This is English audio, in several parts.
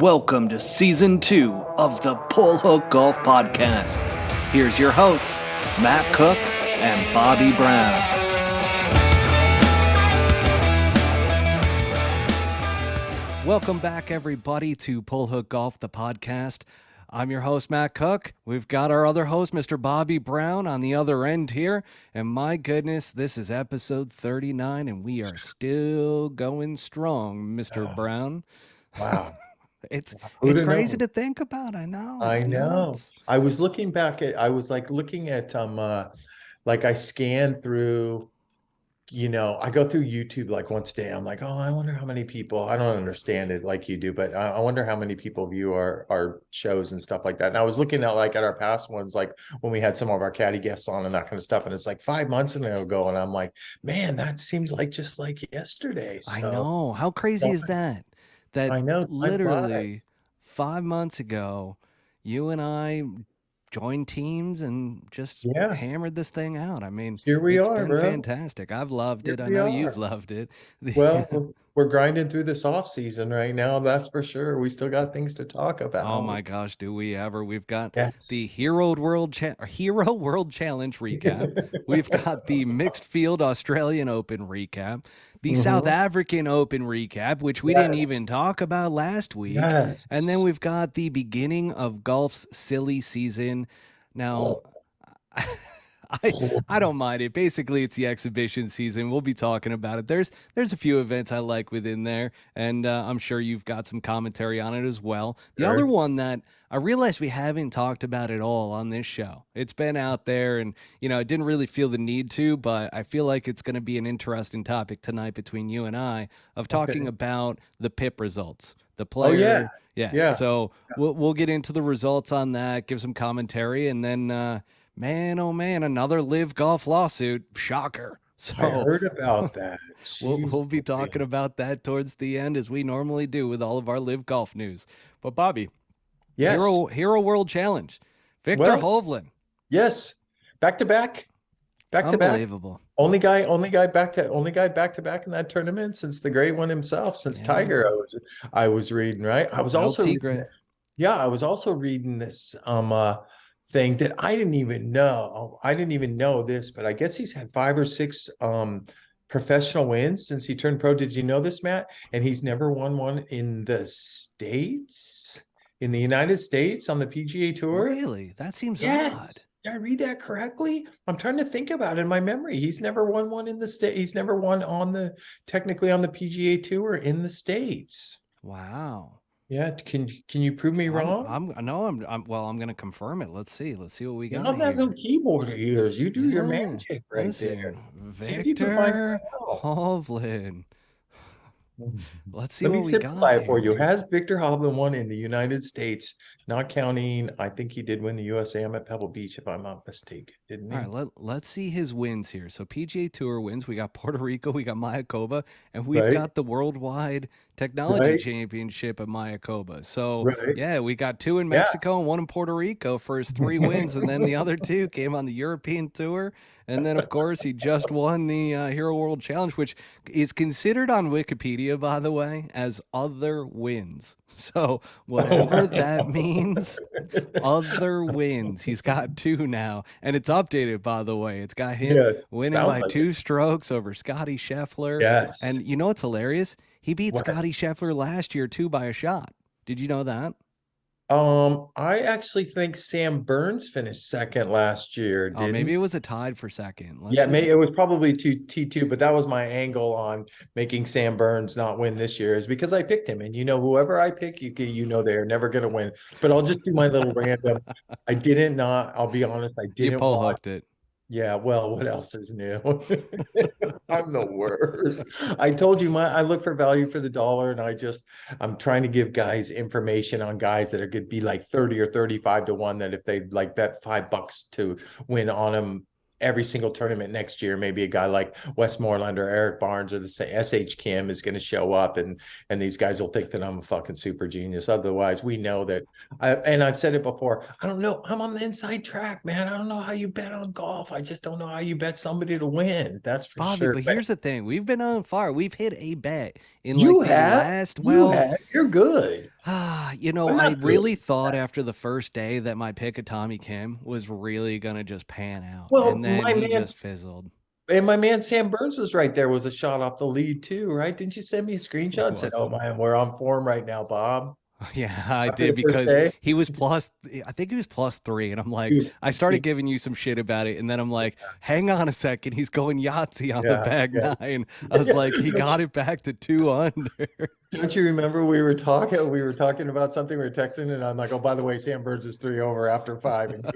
Welcome to Season 2 of the Pull Hook Golf Podcast. Here's your hosts, Matt Cook and Bobby Brown. Welcome back, everybody, to Pull Hook Golf, the podcast. I'm your host, Matt Cook. We've got our other host, Mr. Bobby Brown, on the other end here. And my goodness, this is episode 39, and we are still going strong, Mr. Brown. Wow. It's crazy to think about. I know. I know. Nuts. I was looking back at, I scanned through, I go through YouTube like once a day. I'm like, oh, I wonder how many people, I don't understand it like you do, but I wonder how many people view our shows and stuff like that. And I was looking at our past ones, like when we had some of our caddy guests on and that kind of stuff. And it's like 5 months ago. And I'm like, man, that seems like just like yesterday. So, I know. How crazy is that? That I know, literally 5 months ago, you and I joined teams and just hammered this thing out. I mean, here we it's are, been bro. Fantastic. I've loved it. I know you've loved it. Well, we're grinding through this off season right now. That's for sure. We still got things to talk about. Oh my gosh, do we ever? We've got the Hero World Challenge recap. We've got the Mixed Field Australian Open recap. The South African Open recap, which we didn't even talk about last week. And then we've got the beginning of golf's silly season. Now, I don't mind it. Basically, it's the exhibition season. We'll be talking about it. There's a few events I like within there, and I'm sure you've got some commentary on it as well. The other one that I realized we haven't talked about at all on this show. It's been out there, and I didn't really feel the need to, but I feel like it's going to be an interesting topic tonight between you and I of talking about the PIP results. The player. So we'll get into the results on that, give some commentary, and then man, oh man, another LIV Golf lawsuit. Shocker. So I heard about that. We'll be talking about that towards the end, as we normally do with all of our LIV Golf news. But Bobby, Hero World Challenge, Victor Hovland. Yes, back to back. Unbelievable. Only guy back to back in that tournament since the great one himself, since Tiger. I was reading, right? I was also reading this thing that I didn't even know. I didn't even know this, but I guess he's had 5 or 6 professional wins since he turned pro. Did you know this, Matt? And he's never won one in the States, in the United States on the PGA Tour. Really? That seems odd. Did I read that correctly? I'm trying to think about it in my memory. He's never won one in the state. He's never won technically on the PGA Tour in the States. Wow. Yeah, can you prove me wrong? I'm going to confirm it. Let's see what we got. You don't have no keyboard ears. You do your magic there. Victor Hovland. Let's see what we got for you. Has Victor Hovland won in the United States, not counting, I think he did win the USAM at Pebble Beach, if I'm not mistaken, didn't he? All right, let's see his wins here. So PGA Tour wins. We got Puerto Rico, we got Mayakoba, and we've got the Worldwide Technology Championship at Mayakoba. So we got 2 in Mexico and 1 in Puerto Rico for his 3 wins, and then the other 2 came on the European Tour. And then, of course, he just won the Hero World Challenge, which is considered on Wikipedia, by the way, as other wins. So whatever that means, other wins. He's got 2 now. And it's updated, by the way. It's got him winning by 2 strokes over Scotty Scheffler. Yes. And you know what's hilarious? He beat Scotty Scheffler last year, too, by a shot. Did you know that? I actually think Sam Burns finished second last year. Maybe it was a tied for second. Maybe it was probably T2, but that was my angle on making Sam Burns not win this year, is because I picked him, and whoever I pick, they're never going to win. But I'll just do my little random. I'll be honest, I didn't. You pole hooked it. Yeah, well, what else is new? I'm the worst. I told you I look for value for the dollar, and I'm trying to give guys information on guys that are going to be like 30 or 35 to 1, that if they bet $5 to win on them every single tournament next year, maybe a guy like Westmoreland or Eric Barnes or the SH Kim is going to show up, and these guys will think that I'm a fucking super genius. Otherwise, we know that. And I've said it before. I don't know. I'm on the inside track, man. I don't know how you bet on golf. I just don't know how you bet somebody to win. That's for Bobby, sure. But here's the thing: we've been on fire. We've hit a bet in the last. You're good. You know, I'm I not really really. thought after the first day that my pick of Tommy Kim was really gonna just pan out, Well, and then he just fizzled. my man Sam Burns was right there, was a shot off the lead too, right? Didn't you send me a screenshot He and said, was. "Oh man, we're on form right now, Bob." Yeah, I After did the first because day, he was plus, I think he was +3. And I'm he like, was, I started he- giving you some shit about it. And then I'm like, hang on a second. He's going Yahtzee on the yeah, bag yeah. nine. I was like, he got it back to 2 under. Don't you remember we were talking about something, we were texting, and I'm like, "Oh, by the way, Sam Burns is 3 over after 5." And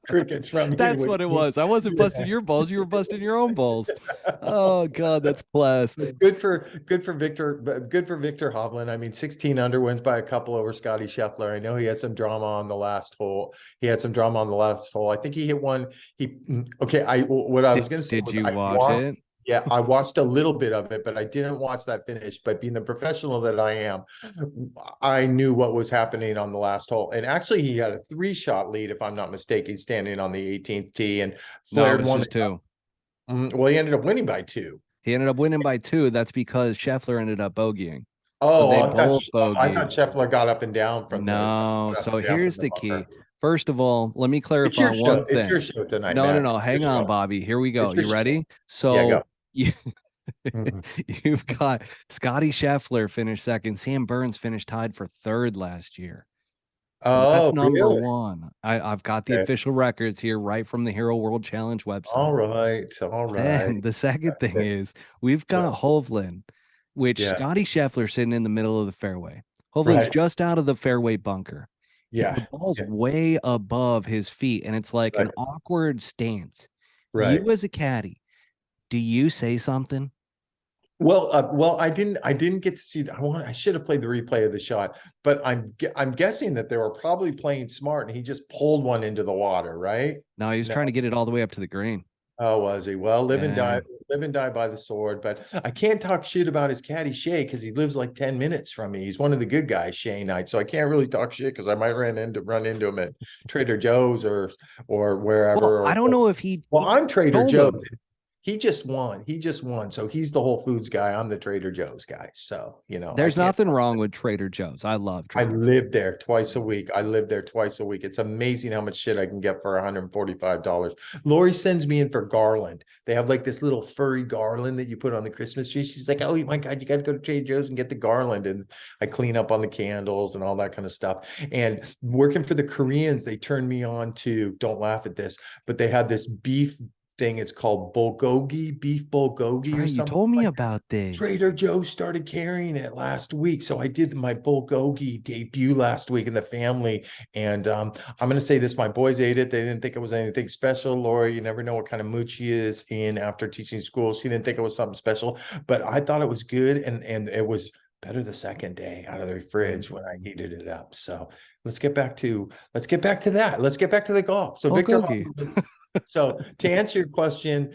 crickets from you. That's what it was. I wasn't busting your balls. You were busting your own balls. Oh God, that's class. Good for Victor Hovland. I mean, 16 under, wins by a couple over Scotty Scheffler. I know he had some drama on the last hole. I think he hit one. Okay. What I was Did, going to say did was you I watch watched. it? Yeah, I watched a little bit of it, but I didn't watch that finish. But being the professional that I am, I knew what was happening on the last hole. And actually, he had a 3-shot lead, if I'm not mistaken, standing on the 18th tee, and No, it flared was one. just two. Well, he ended up winning by 2. He ended up winning by 2. That's because Scheffler ended up bogeying. So Oh, they both I thought bogeyed. Scheffler got up and down from the No. up So and down from here's the the key. bunker. First of all, let me It's clarify your one show. It's your thing. show tonight, No, no, Matt. no. It's Hang your on, show. Bobby. Here we go. It's your You show. ready? Yeah, go. So you, Mhm. you've got Scotty Scheffler finished second. Sam Burns finished tied for third last year. So that's Oh, number really? one. I've got the Okay. official records here right from the Hero World Challenge website. All right. All right. Then the second thing Okay. is we've What? got Hovland, which Yeah. Scotty Scheffler sitting in the middle of the fairway. Hovland's Right. just out of the fairway bunker. The Yeah. ball's Yeah. way above his feet, and it's like an Right. awkward stance. Right. You as a caddy, do you say something? Well, I didn't get to see that. I should have played the replay of the shot, but I'm guessing that they were probably playing smart, and he just pulled one into the water, right? No, he was No. trying to get it all the way up to the green. Oh, was he? Well, Yeah. live and die by the sword. But I can't talk shit about his caddy Shay, because he lives like 10 minutes from me. He's one of the good guys, Shay Knight. So I can't really talk shit, because I might run into him at Trader Joe's or Well, wherever. I don't know if he Well, I'm Trader told Joe's. him. He just won. He just won. So he's the Whole Foods guy. I'm the Trader Joe's guy. So, I There's can't. nothing wrong with Trader Joe's. I love I Trader Joe's. live there twice a week. I live there twice a week. It's amazing how much shit I can get for $145. Lori sends me in for garland. They have like this little furry garland that you put on the Christmas tree. She's like, "Oh my God, you got to go to Trader Joe's and get the garland." And I clean up on the candles and all that kind of stuff. And working for the Koreans, they turned me on to, don't laugh at this, but they had this beef thing. It's called beef bulgogi or Right, you something told me like. about this. Trader Joe started carrying it last week. So I did my bulgogi debut last week in the family. And I'm going to say this, my boys ate it. They didn't think it was anything special. Lori, you never know what kind of mood she is in after teaching school. She didn't think it was something special, but I thought it was good. And it was better the second day out of the fridge when I heated it up. So let's get back to that. Let's get back to the golf. So Victor, Bulgogi. so to answer your question,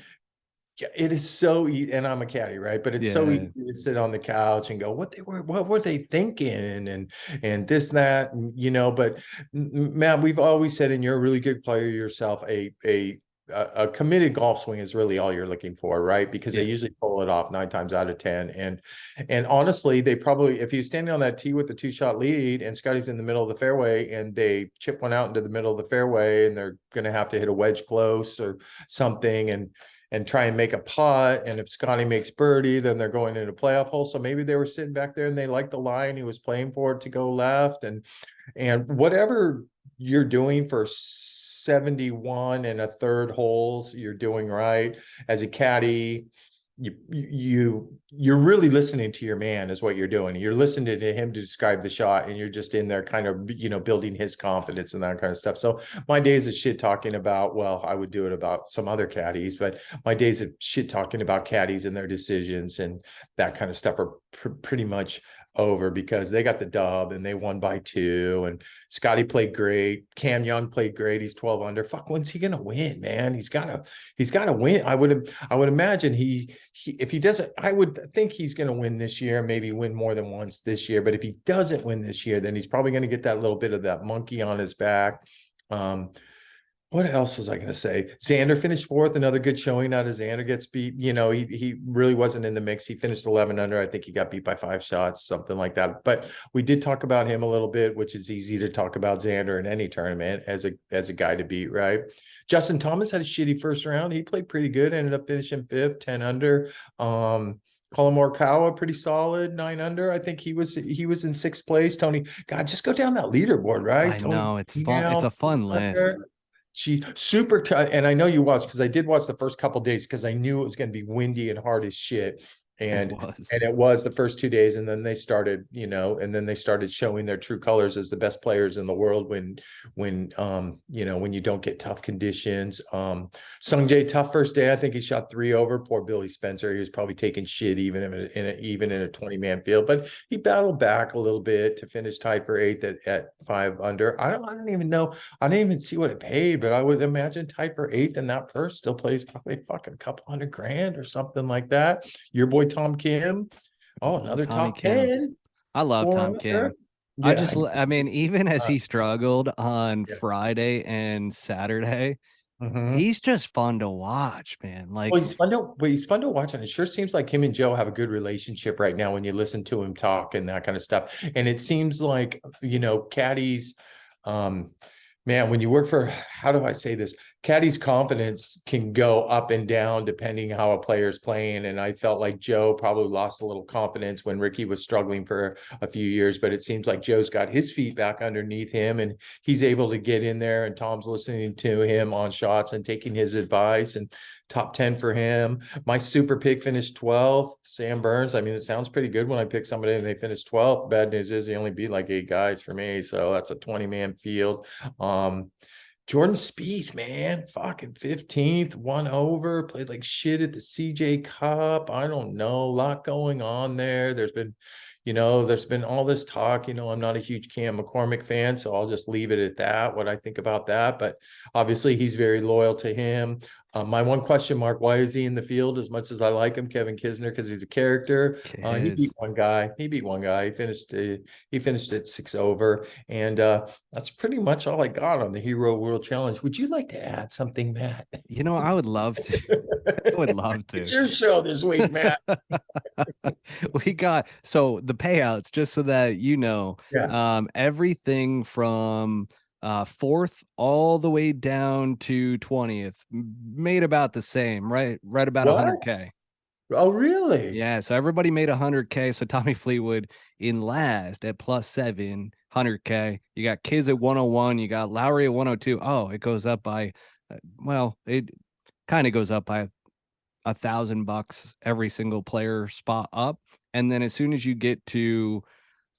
yeah, it is so easy, and I'm a caddy, right? But it's so Yeah. easy to sit on the couch and go, what were they thinking? And this, that, but Matt, we've always said, and you're a really good player yourself, a committed golf swing is really all you're looking for, right? Because Yeah. they usually pull it off 9 times out of 10. And honestly, they probably, if he's standing on that tee with the 2-shot lead and Scotty's in the middle of the fairway and they chip one out into the middle of the fairway and they're going to have to hit a wedge close or something and try and make a putt. And if Scotty makes birdie, then they're going into playoff hole. So maybe they were sitting back there and they liked the line. He was playing for it to go left. And whatever you're doing for 71 and a third holes, you're doing right. As a caddy, you're really listening to your man is what you're doing. You're listening to him to describe the shot, and you're just in there kind of, building his confidence and that kind of stuff. So my days of shit talking about, well, I would do it about some other caddies, but my days of shit talking about caddies and their decisions and that kind of stuff are pretty much over, because they got the dub and they won by 2, and Scotty played great. Cam Young played great. He's 12 under. Fuck, when's he gonna win, man? He's gotta win. I would imagine he if he doesn't, I would think he's gonna win this year, maybe win more than once this year. But if he doesn't win this year, then he's probably gonna get that little bit of that monkey on his back. What else was I going to say? Xander finished fourth, another good showing out of Xander gets beat. You know, he really wasn't in the mix. He finished 11 under. I think he got beat by 5 shots, something like that. But we did talk about him a little bit, which is easy to talk about Xander in any tournament as a guy to beat, right? Justin Thomas had a shitty first round. He played pretty good, ended up finishing fifth, 10 under. Colin Morikawa, pretty solid, 9 under. I think he was in sixth place. Tony, God, just go down that leaderboard, right? I Tony, know it's fun. It's a fun list. She super tough, and I know you watched because I did watch the first couple days because I knew it was going to be windy and hard as shit. It And was. and it was the first 2 days, and then they started, and then they started showing their true colors as the best players in the world when you don't get tough conditions. Sung Jae, tough first day. I think he shot 3 over. Poor Billy Spencer. He was probably taking shit even in a 20-man field, but he battled back a little bit to finish tied for eighth at 5 under. I don't even know. I didn't even see what it paid, but I would imagine tied for eighth and that purse still plays probably fucking a couple $100,000 or something like that. Your boy Tom Kim. Oh, another Tommy top Kim. 10. I love Tom Kim. Yeah. I mean, even as he struggled on Yeah. Friday and Saturday, Mm-hmm. he's just fun to watch, man. Well, Like, he's fun to watch, and it sure seems like him and Joe have a good relationship right now when you listen to him talk and that kind of stuff. And it seems like, caddies, um, man, when you work for, how do I say this? Caddy's confidence can go up and down depending how a player's playing. And I felt like Joe probably lost a little confidence when Ricky was struggling for a few years, but it seems like Joe's got his feet back underneath him and he's able to get in there, and Tom's listening to him on shots and taking his advice, and top 10 for him. My super pick finished 12th, Sam Burns. I mean, it sounds pretty good when I pick somebody and they finish 12th. The bad news is he only beat like 8 guys for me. So that's a 20-man field. Jordan Spieth, man, fucking 15th, 1 over, played like shit at the CJ Cup. I don't know, a lot going on there. There's been all this talk. I'm not a huge Cam McCormick fan, so I'll just leave it at that, what I think about that. But obviously, he's very loyal to him. My one question mark, why is he in the field as much as I like him, Kevin Kisner, because he's a character. He beat one guy. He finished at 6 over. And that's pretty much all I got on the Hero World Challenge. Would you like to add something, Matt? I would love to. I would love to. It's your show this week, Matt. We got the payouts, just so that Yeah. everything from fourth all the way down to 20th made about the same, right about What? 100K. Oh, really? Yeah, so everybody made 100K. So Tommy Fleetwood in last at +7, 100K. You got Kiz at 101, you got Lowry at 102. Oh, it goes up by it kind of goes up by $1,000 every single player spot up. And then as soon as you get to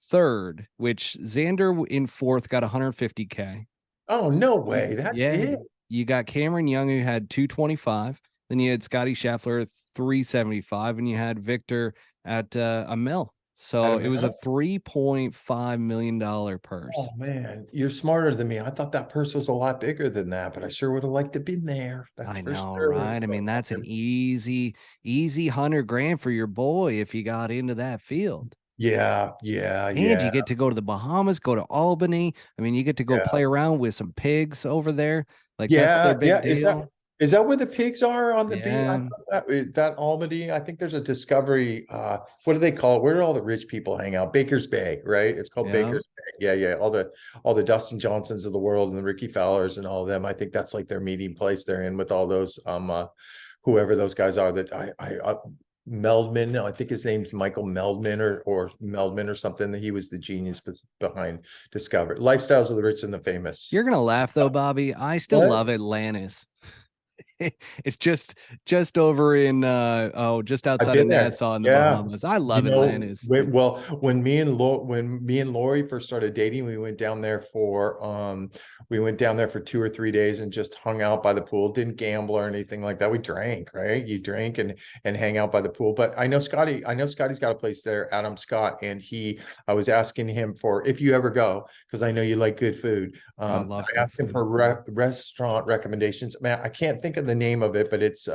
third, which Xander in fourth got 150K. Oh, no way. That's it. You got Cameron Young, who had 225. Then you had Scotty Scheffler at 375, and you had Victor at a mil. So it was a $3.5 million purse. Oh man, you're smarter than me. I thought that purse was a lot bigger than that, but I sure would have liked to been there. That's I for know, sure. right? I mean, that's an easy 100 grand for your boy if you got into that field. Yeah. And you get to go to the Bahamas, go to Albany. I mean, you get to go play around with some pigs over there. Like, that's their big deal. Is that where the pigs are on the beach? Yeah. That Albany. I think there's a Discovery. What do they call it? Where do all the rich people hang out? Baker's Bay, right? It's called Baker's Bay. Yeah. All the Dustin Johnsons of the world and the Ricky Fowlers and all of them. I think that's like their meeting place they're in with all those whoever those guys are that I Meldman. I think his name's Michael Meldman or Meldman or something. He was the genius behind Discovery. Lifestyles of the Rich and the Famous. You're gonna laugh though, Bobby. I still love Atlantis. It's just over in just outside of Nassau in the Bahamas. I love Atlantis. When me and Lori first started dating, we went down there for 2 or 3 days and just hung out by the pool. Didn't gamble or anything like that. We drank, right? You drink and hang out by the pool. But I know Scotty's got a place there, Adam Scott, and I was asking him for, if you ever go, because I know you like good food. I asked him for restaurant recommendations. Man, I can't think of of the name of it, but it's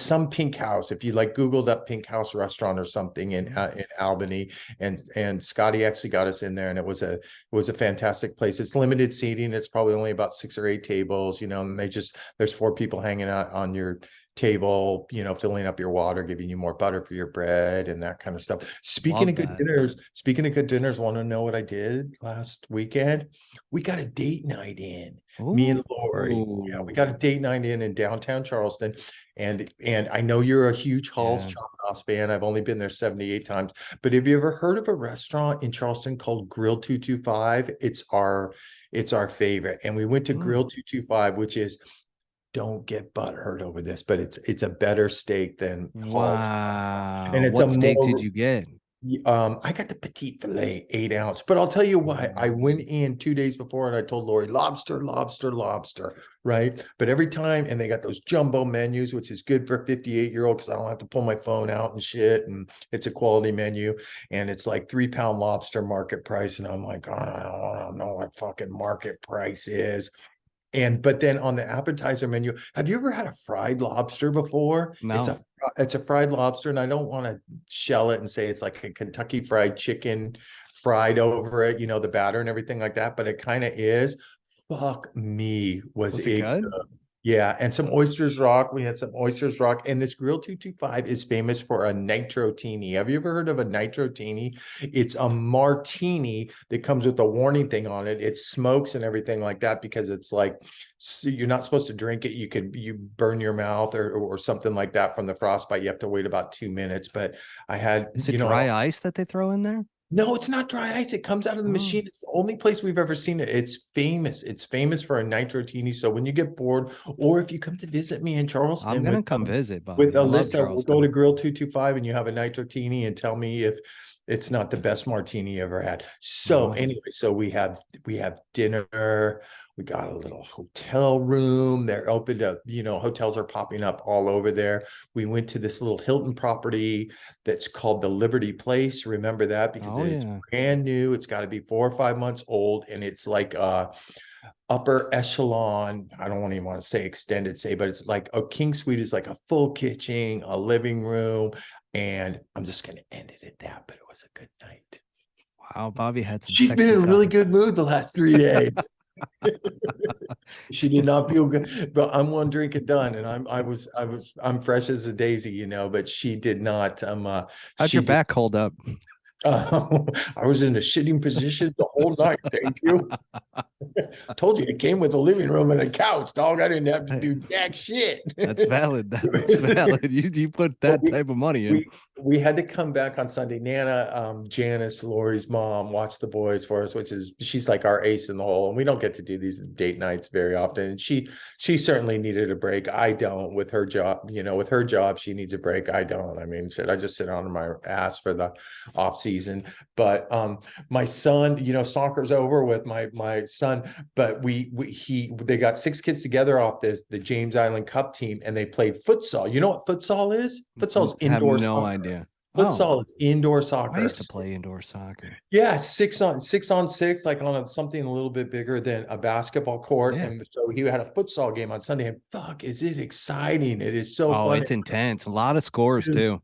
some Pink House. If you like Googled up Pink House restaurant or something in Albany, and Scotty actually got us in there, and it was a fantastic place. It's limited seating. It's probably only about 6 or 8 tables, and there's 4 people hanging out on your table, filling up your water, giving you more butter for your bread and that kind of stuff. Speaking of good dinners, want to know what I did last weekend? We got a date night in. Ooh. Me and Lori. Yeah, we got a date night in downtown Charleston. And I know you're a huge Hall's Chop House fan. I've only been there 78 times. But have you ever heard of a restaurant in Charleston called Grill 225? It's our favorite. And we went to Grill 225, which is, don't get butthurt over this, but it's a better steak than Hall's. And it's what steak did you get? I got the petite filet 8 ounce, but I'll tell you what, I went in 2 days before and I told Lori, lobster, right? But every time, and they got those jumbo menus, which is good for a 58-year-old because I don't have to pull my phone out and shit. And it's a quality menu. And it's like 3-pound lobster market price. And I'm like, oh, I don't know what fucking market price is. But then on the appetizer menu, have you ever had a fried lobster before? No. It's a fried lobster, and I don't want to shell it and say it's like a Kentucky Fried Chicken fried over it, the batter and everything like that, but it kind of is. Fuck me, was it good? Yeah, and some oysters rock. We had some oysters rock, and this Grill 225 is famous for a nitrotini. Have you ever heard of a nitrotini? It's a martini that comes with a warning thing on it. It smokes and everything like that because it's like, so you're not supposed to drink it. You burn your mouth or something like that from the frostbite. You have to wait about 2 minutes. But is it dry ice that they throw in there? No, it's not dry ice. It comes out of the machine. It's the only place we've ever seen it. It's famous. It's famous for a nitrotini. So when you get bored, or if you come to visit me in Charleston, I'm gonna come visit, Bobby. With Alyssa, we'll go to Grill 225 and you have a nitrotini and tell me if it's not the best martini you ever had. So anyway, so we have dinner. We got a little hotel room. They're open to, hotels are popping up all over there. We went to this little Hilton property that's called the Liberty Place. Remember that? Because it's brand new. It's got to be 4 or 5 months old. And it's like upper echelon. I don't even want to say extended stay, but it's like a king suite is like a full kitchen, a living room. And I'm just going to end it at that. But it was a good night. Wow, Bobby had some. She's been in a really good mood the last 3 days. She did not feel good, but I'm one drink and done, and I'm fresh as a daisy, but she did not. How'd your back hold up? I was in a shitting position the whole night. Thank you. I told you it came with a living room and a couch, dog. I didn't have to do jack shit. That's valid. That's valid. You put that type of money in. We had to come back on Sunday. Nana, Janice, Lori's mom, watched the boys for us, she's like our ace in the hole. And we don't get to do these date nights very often. And she certainly needed a break. I don't with her job. With her job, she needs a break. I don't. I mean, I just sit on my ass for the off season. But my son, soccer's over with my son, but they got 6 kids together off the James Island Cup team, and they played futsal. You know what futsal is? Futsal is indoor soccer. I have no idea. Futsal is indoor soccer. I used to play indoor soccer. Yeah, 6 on 6, like on something a little bit bigger than a basketball court. Yeah. And so he had a futsal game on Sunday, and fuck, is it exciting? It is so fun. It's intense. A lot of scores too.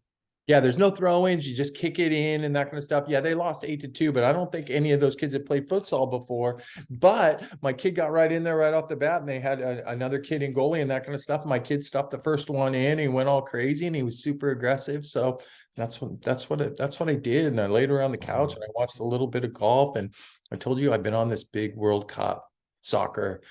Yeah, there's no throw-ins. You just kick it in and that kind of stuff. Yeah, they lost 8-2, but I don't think any of those kids had played futsal before. But my kid got right in there right off the bat, and they had another kid in goalie and that kind of stuff. My kid stuffed the first one in. He went all crazy, and he was super aggressive. So that's what I did. And I laid around the couch and I watched a little bit of golf. And I told you I've been on this big World Cup soccer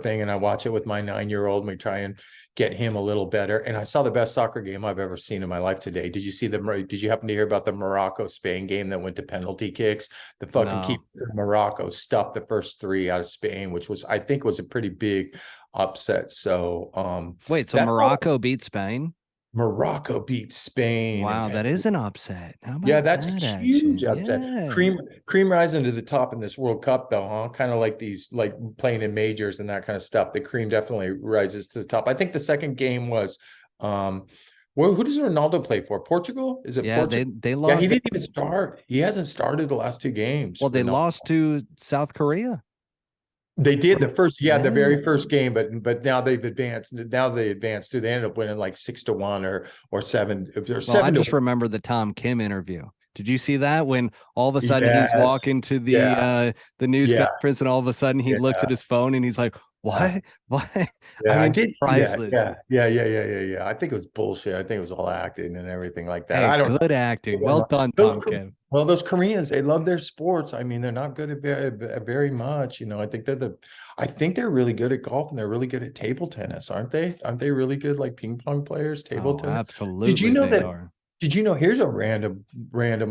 thing, and I watch it with my 9-year-old, and we try and get him a little better. And I saw the best soccer game I've ever seen in my life today. Did you happen to hear about the Morocco-Spain game that went to penalty kicks? The fucking keeper of Morocco stuffed the first 3 out of Spain, which was, I think, was a pretty big upset. So wait, so Morocco beat Spain? Morocco beat Spain. Wow, that is an upset. That's a huge upset. Yeah. Cream rising to the top in this World Cup, though, huh? Kind of like these, like playing in majors and that kind of stuff. The cream definitely rises to the top. I think the second game was, who does Ronaldo play for? Portugal? Is it? Yeah, Portugal? they lost. Yeah, he didn't even start. He hasn't started the last 2 games. Well, they lost to South Korea. They did the first, Yeah. the very first game, but now they've advanced. Now they advanced too. They ended up winning like 6-1 or 7 or Well, 7 I to just 1. remember the Tom Kim interview. Did you see that when all of a sudden he's Yes. walking to Yeah. the news Yeah. conference and all of a sudden he looks Yeah. at his phone and he's like, Yeah. "What? What?" I Yeah, I mean, did see that. priceless. Yeah. I think it was bullshit. I think it was all acting and everything like that. Hey, I don't good acting. Well know. done, Those, Tom Kim. well, those Koreans, they love their sports. I mean, they're not good at very much. I think they're really good at golf and they're really good at table tennis, aren't they? Aren't they really good like ping pong players, table Oh, tennis? Did you absolutely know they that? are. Did you know? Here's a random,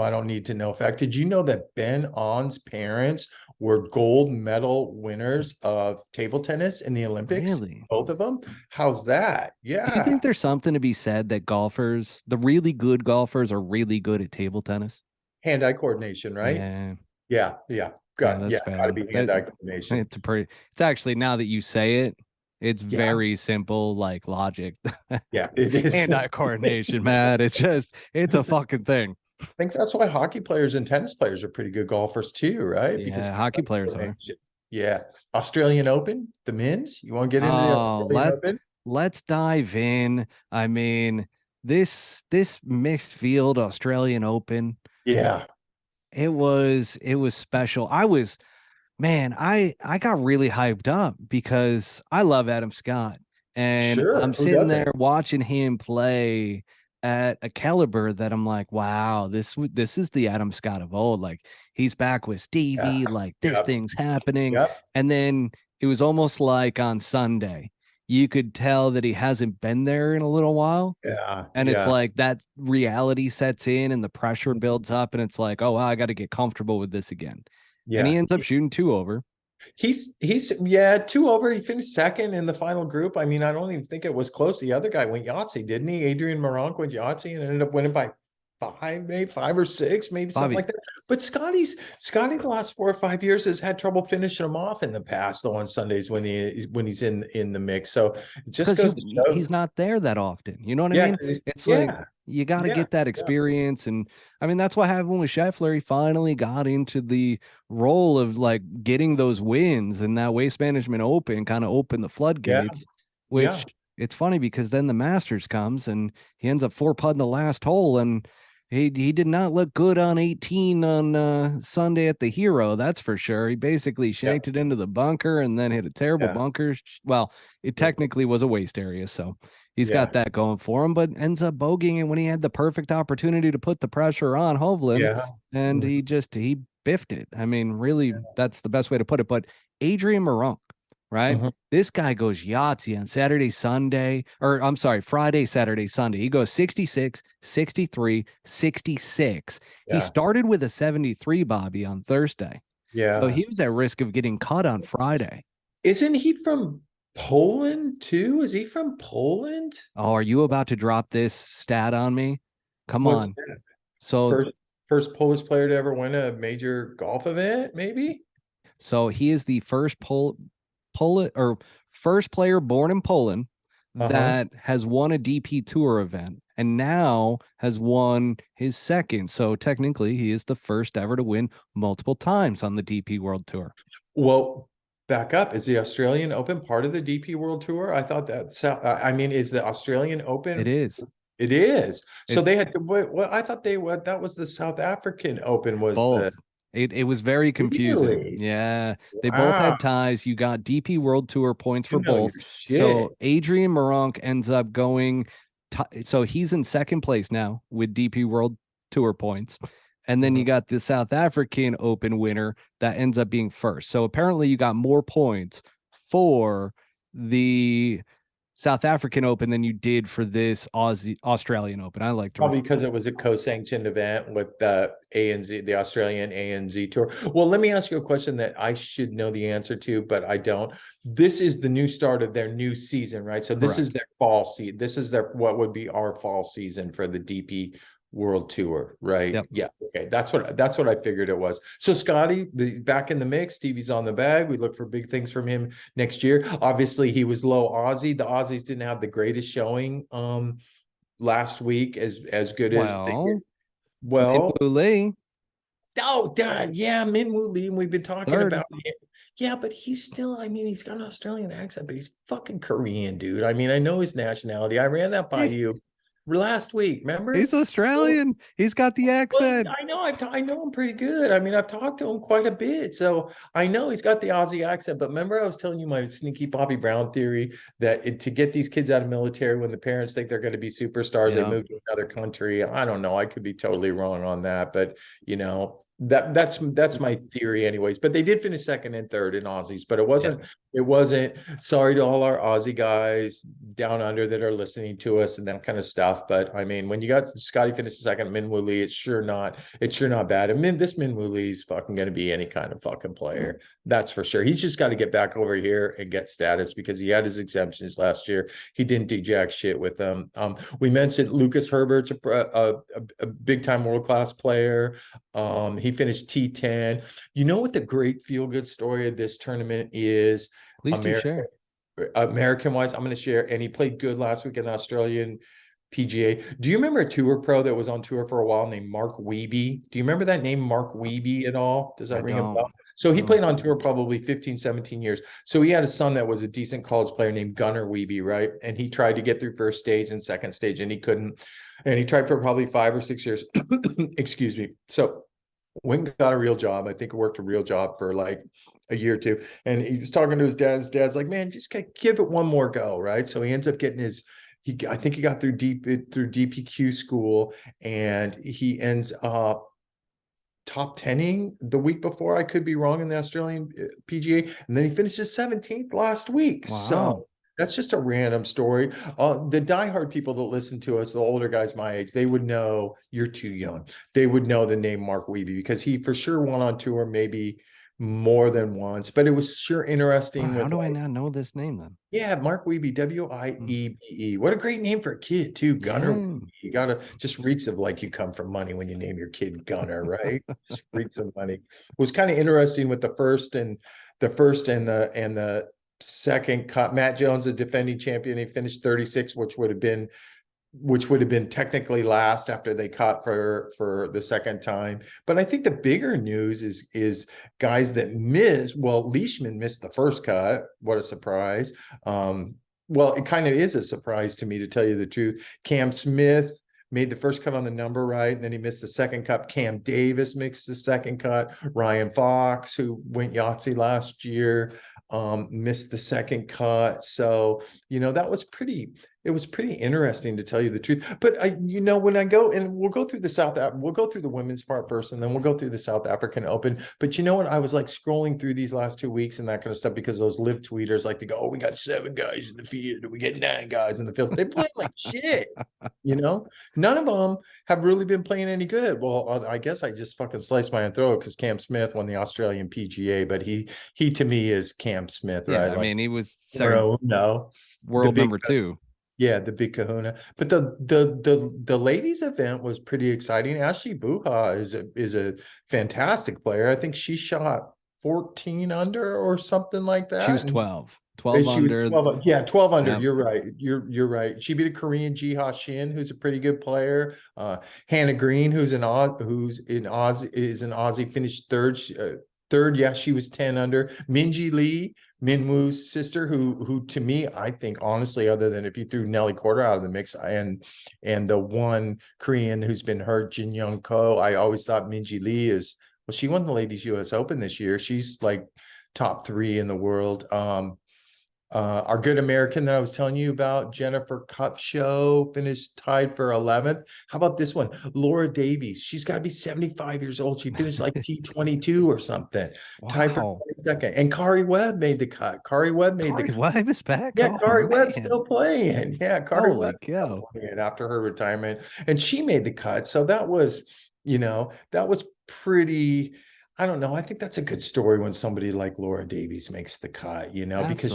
I don't need to know fact. Did you know that Ben On's parents were gold medal winners of table tennis in the Olympics? Really? Both of them? How's that? Do you Yeah. think there's something to be said that golfers, the really good golfers, are really good at table tennis? Hand-eye coordination, right? Yeah. Yeah. Yeah, that's Gotta fair. be That hand-eye coordination. it's actually, now that you say it, it's Yeah, very simple, like logic. yeah, it is. Hand-eye coordination, man. It's a I fucking thing. think that's why hockey players and tennis players are pretty good golfers too, right? Because Yeah, hockey hand-eye players are. coordination. Yeah. Australian Open, the men's. You want to get into the Oh, Australian Open? let's dive in. I mean, this mixed field Australian Open, Yeah. it was special. I got really hyped up because I love Adam Scott and Sure. I'm Who sitting doesn't? there watching him play at a caliber that I'm like, wow, this is the Adam Scott of old. Like he's back with Yeah. Stevie, like this Yep. thing's happening. Yep. And then it was almost like on Sunday, you could tell that he hasn't been there in a little while. Yeah. And it's Yeah. like that reality sets in and the pressure builds up, and it's like, oh, wow, I got to get comfortable with this again. And he Yeah. ends up shooting two over. He's yeah, 2 over. He finished second in the final group. I mean, I don't even think it was close. The other guy went Yahtzee, didn't he? Adrian Moronk went Yahtzee and ended up winning by 5, maybe 5 or 6, maybe something Bobby, like that. But Scotty the last 4 or 5 years has had trouble finishing them off in the past, though, on Sundays when he's in the mix. So it just because goes to show. he's not there that often. You know what I Yeah, mean? It's like yeah, you got to yeah, get that yeah, experience. And I mean, that's what happened with Scheffler. He finally got into the role of like getting those wins, and that Waste Management Open kind of opened the yeah, floodgates, yeah. which it's funny because then the Masters comes and he ends up 4-putting the last hole, and he did not look good on 18 on Sunday at the Hero, that's for sure. He basically Yeah, shanked it into the bunker and then hit a terrible yeah, bunker. Well, it yeah, technically was a waste area, so he's got yeah, that going for him, but ends up bogeying it when he had the perfect opportunity to put the pressure on Hovland, yeah. and Mhm. he biffed it. I mean, really, that's the best way to put it. But Adrian Moronk, right? Mhm. This guy goes Yahtzee on Saturday, Sunday, or I'm sorry, Friday, Saturday, Sunday. He goes 66, 63, 66. He Yeah, started with a 73, Bobby, on Thursday. So yeah. he was at risk of getting cut on Friday. Isn't he from Poland too? Is he from Poland? Oh, are you about to drop this stat on me? Come What's on. that? So First Polish player to ever win a major golf event, maybe? he is the Poland or first player born in Poland Uh-huh. that has won a DP Tour event and now has won his second. So technically, he is the first ever to win multiple times on the DP World Tour. Well, back up. Is the Australian Open part of the DP World Tour? I thought I mean, is the Australian It Open? is. It is. So It they had to what I thought that was the South African Open was both. the It was very confusing. really? Yeah, they both Wow. had ties. You got DP World Tour points You for know both. your shit. So Adrian Moronk ends up going. So he's in second place now with DP World Tour points. And then you Mhm. got the South African Open winner that ends up being first. So apparently you got more points for the South African Open than you did for this Australian Open. I like to Probably because it was a co-sanctioned event with the ANZ, the Australian ANZ tour. Well, let me ask you a question that I should know the answer to, but I don't. This is the new start of their new season, right? So this is correct. their fall season. This is their what would be our fall season for the DP World Tour, right? Yep. Yeah. Okay. That's what I figured it was. So Scotty, back in the mix. Stevie's on the bag. We look for big things from him next year. Obviously, he was low Aussie. The Aussies didn't have the greatest showing. Last week as good as they did. Well, Lee Well, Blue Lee. Oh, Dad, yeah, Min Woo Lee, and we've been talking Third. about it. Yeah, but he's still, I mean, he's got an Australian accent, but he's fucking Korean, dude. I mean, I know his nationality. I ran that by you last week, remember? He's Australian. He's got the accent. Well, I know, I know him pretty good. I mean, I've talked to him quite a bit, so I know he's got the Aussie accent. But remember, I was telling you my sneaky Bobby Brown theory that to get these kids out of military when the parents think they're going to be superstars, they move to another country. I don't know. I could be totally wrong on that, but you know, that's my theory anyways. But they did finish second and third in Aussies, but it wasn't sorry to all our Aussie guys down under that are listening to us and that kind of stuff. But I mean, when you got Scotty finished second, Min Woo Lee, it's sure not bad. And this Min Woo Lee's fucking going to be any kind of fucking player. That's for sure. He's just got to get back over here and get status because he had his exemptions last year. He didn't do jack shit with them. We mentioned Lucas Herbert's a big time world-class player. He finished T10. You know what the great feel-good story of this tournament is? Please do share. American-wise, I'm going to share. And he played good last week in the Australian PGA. Do you remember a tour pro that was on tour for a while named Mark Wiebe? Do you remember that name, Mark Wiebe, at all? Does that ring a bell? So he played on tour probably 15, 17 years. So he had a son that was a decent college player named Gunnar Wiebe, right? And he tried to get through first stage and second stage, and he couldn't. And he tried for probably 5 or 6 years. Excuse me. So went and got a real job. I think he worked a real job for like a year or two. And he was talking to his dad. His dad's like, man, just give it one more go, right? So he ends up getting I think he got through DPQ school, and he ends up top 10ing the week before. I could be wrong, in the Australian PGA, and then he finishes 17th last week. Wow. So that's just a random story. The diehard people that listen to us, the older guys my age, they would know. You're too young. They would know the name Mark Wiebe because he for sure went on tour maybe more than once, but it was sure interesting. How do I not know this name then? Yeah, Mark Wiebe, Wiebe. What a great name for a kid too, Gunner. You gotta just reeks of like you come from money when you name your kid Gunner, right? Just reeks of money. It was kind of interesting with the first and the second cut. Matt Jones, the defending champion, he finished 36, which would have been technically last after they cut for the second time. But I think the bigger news is guys that miss. Well, Leishman missed the first cut. What a surprise. Well, it kind of is a surprise to me, to tell you the truth. Cam Smith made the first cut on the number right, and then he missed the second cut. Cam Davis missed the second cut. Ryan Fox, who went Yahtzee last year, missed the second cut. So, you know, it was pretty interesting, to tell you the truth. But when I go, and we'll go through the women's part first, and then we'll go through the South African Open. But you know what? I was like scrolling through these last 2 weeks and that kind of stuff, because those live tweeters like to go, oh, we got 7 guys in the field, we get 9 guys in the field. They play like shit, you know? None of them have really been playing any good. Well, I guess I just fucking sliced my own throat because Cam Smith won the Australian PGA, but he to me is Cam Smith, right? I mean, he was world number 2. Yeah, the big kahuna. But the ladies event was pretty exciting. Ashley Buha is a fantastic player. I think she shot 14 under or something like that. She was 12 under. 12 under. Yeah. You're right. You're right. She beat a Korean Jiha Shin, who's a pretty good player. Hannah Green, who's in Aussie, finished third. Yeah, she was 10 under. Minji Lee, Minwoo's sister, who to me, I think honestly, other than if you threw Nelly Korda out of the mix, and the one Korean who's been hurt, Jin Young Ko, I always thought Minji Lee she won the Ladies US Open this year. She's like top 3 in the world. Our good American that I was telling you about, Jennifer Kupcho, finished tied for 11th. How about this one? Laura Davies. She's got to be 75 years old. She finished like T22 or something. Wow. Tied for 22nd. And Kari Webb made the cut. Kari Webb is back. Yeah, Kari Webb's still playing. Yeah, Kari Webb still playing after her retirement. And she made the cut. So that was pretty... I don't know. I think that's a good story when somebody like Laura Davies makes the cut, because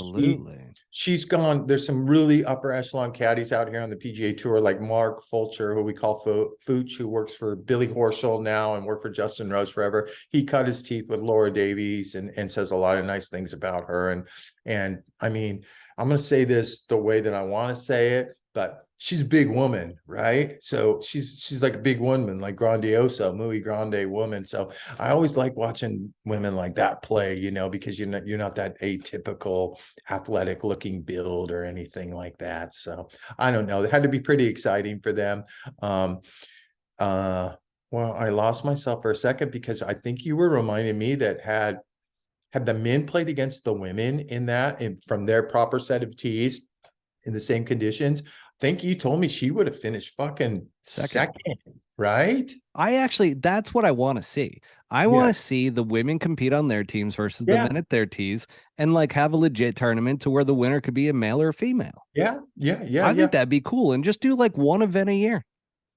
she's gone. There's some really upper echelon caddies out here on the PGA Tour, like Mark Fulcher, who we call Fooch, who works for Billy Horschel now and worked for Justin Rose forever. He cut his teeth with Laura Davies and says a lot of nice things about her. And I mean, I'm going to say this the way that I want to say it, but she's a big woman, right? So she's like a big woman, like grandioso, muy grande woman. So I always like watching women like that play, you know, because you're not that atypical athletic looking build or anything like that. So I don't know. It had to be pretty exciting for them. Um, well, I lost myself for a second because I think you were reminding me that had the men played against the women in that and from their proper set of tees in the same conditions, I think you told me she would have finished fucking second, right? That's what I want to see. I want to see the women compete on their teams versus the men at their tees and like have a legit tournament to where the winner could be a male or a female. I think that'd be cool. And just do like one event a year.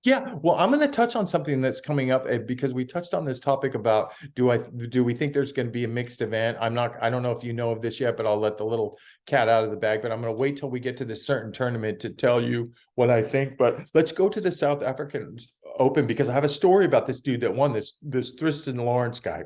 Yeah, well, I'm going to touch on something that's coming up because we touched on this topic about do we think there's going to be a mixed event? I don't know if you know of this yet, but I'll let the little cat out of the bag. But I'm going to wait till we get to this certain tournament to tell you what I think. But let's go to the South African Open because I have a story about this dude that won this Tristan Lawrence guy.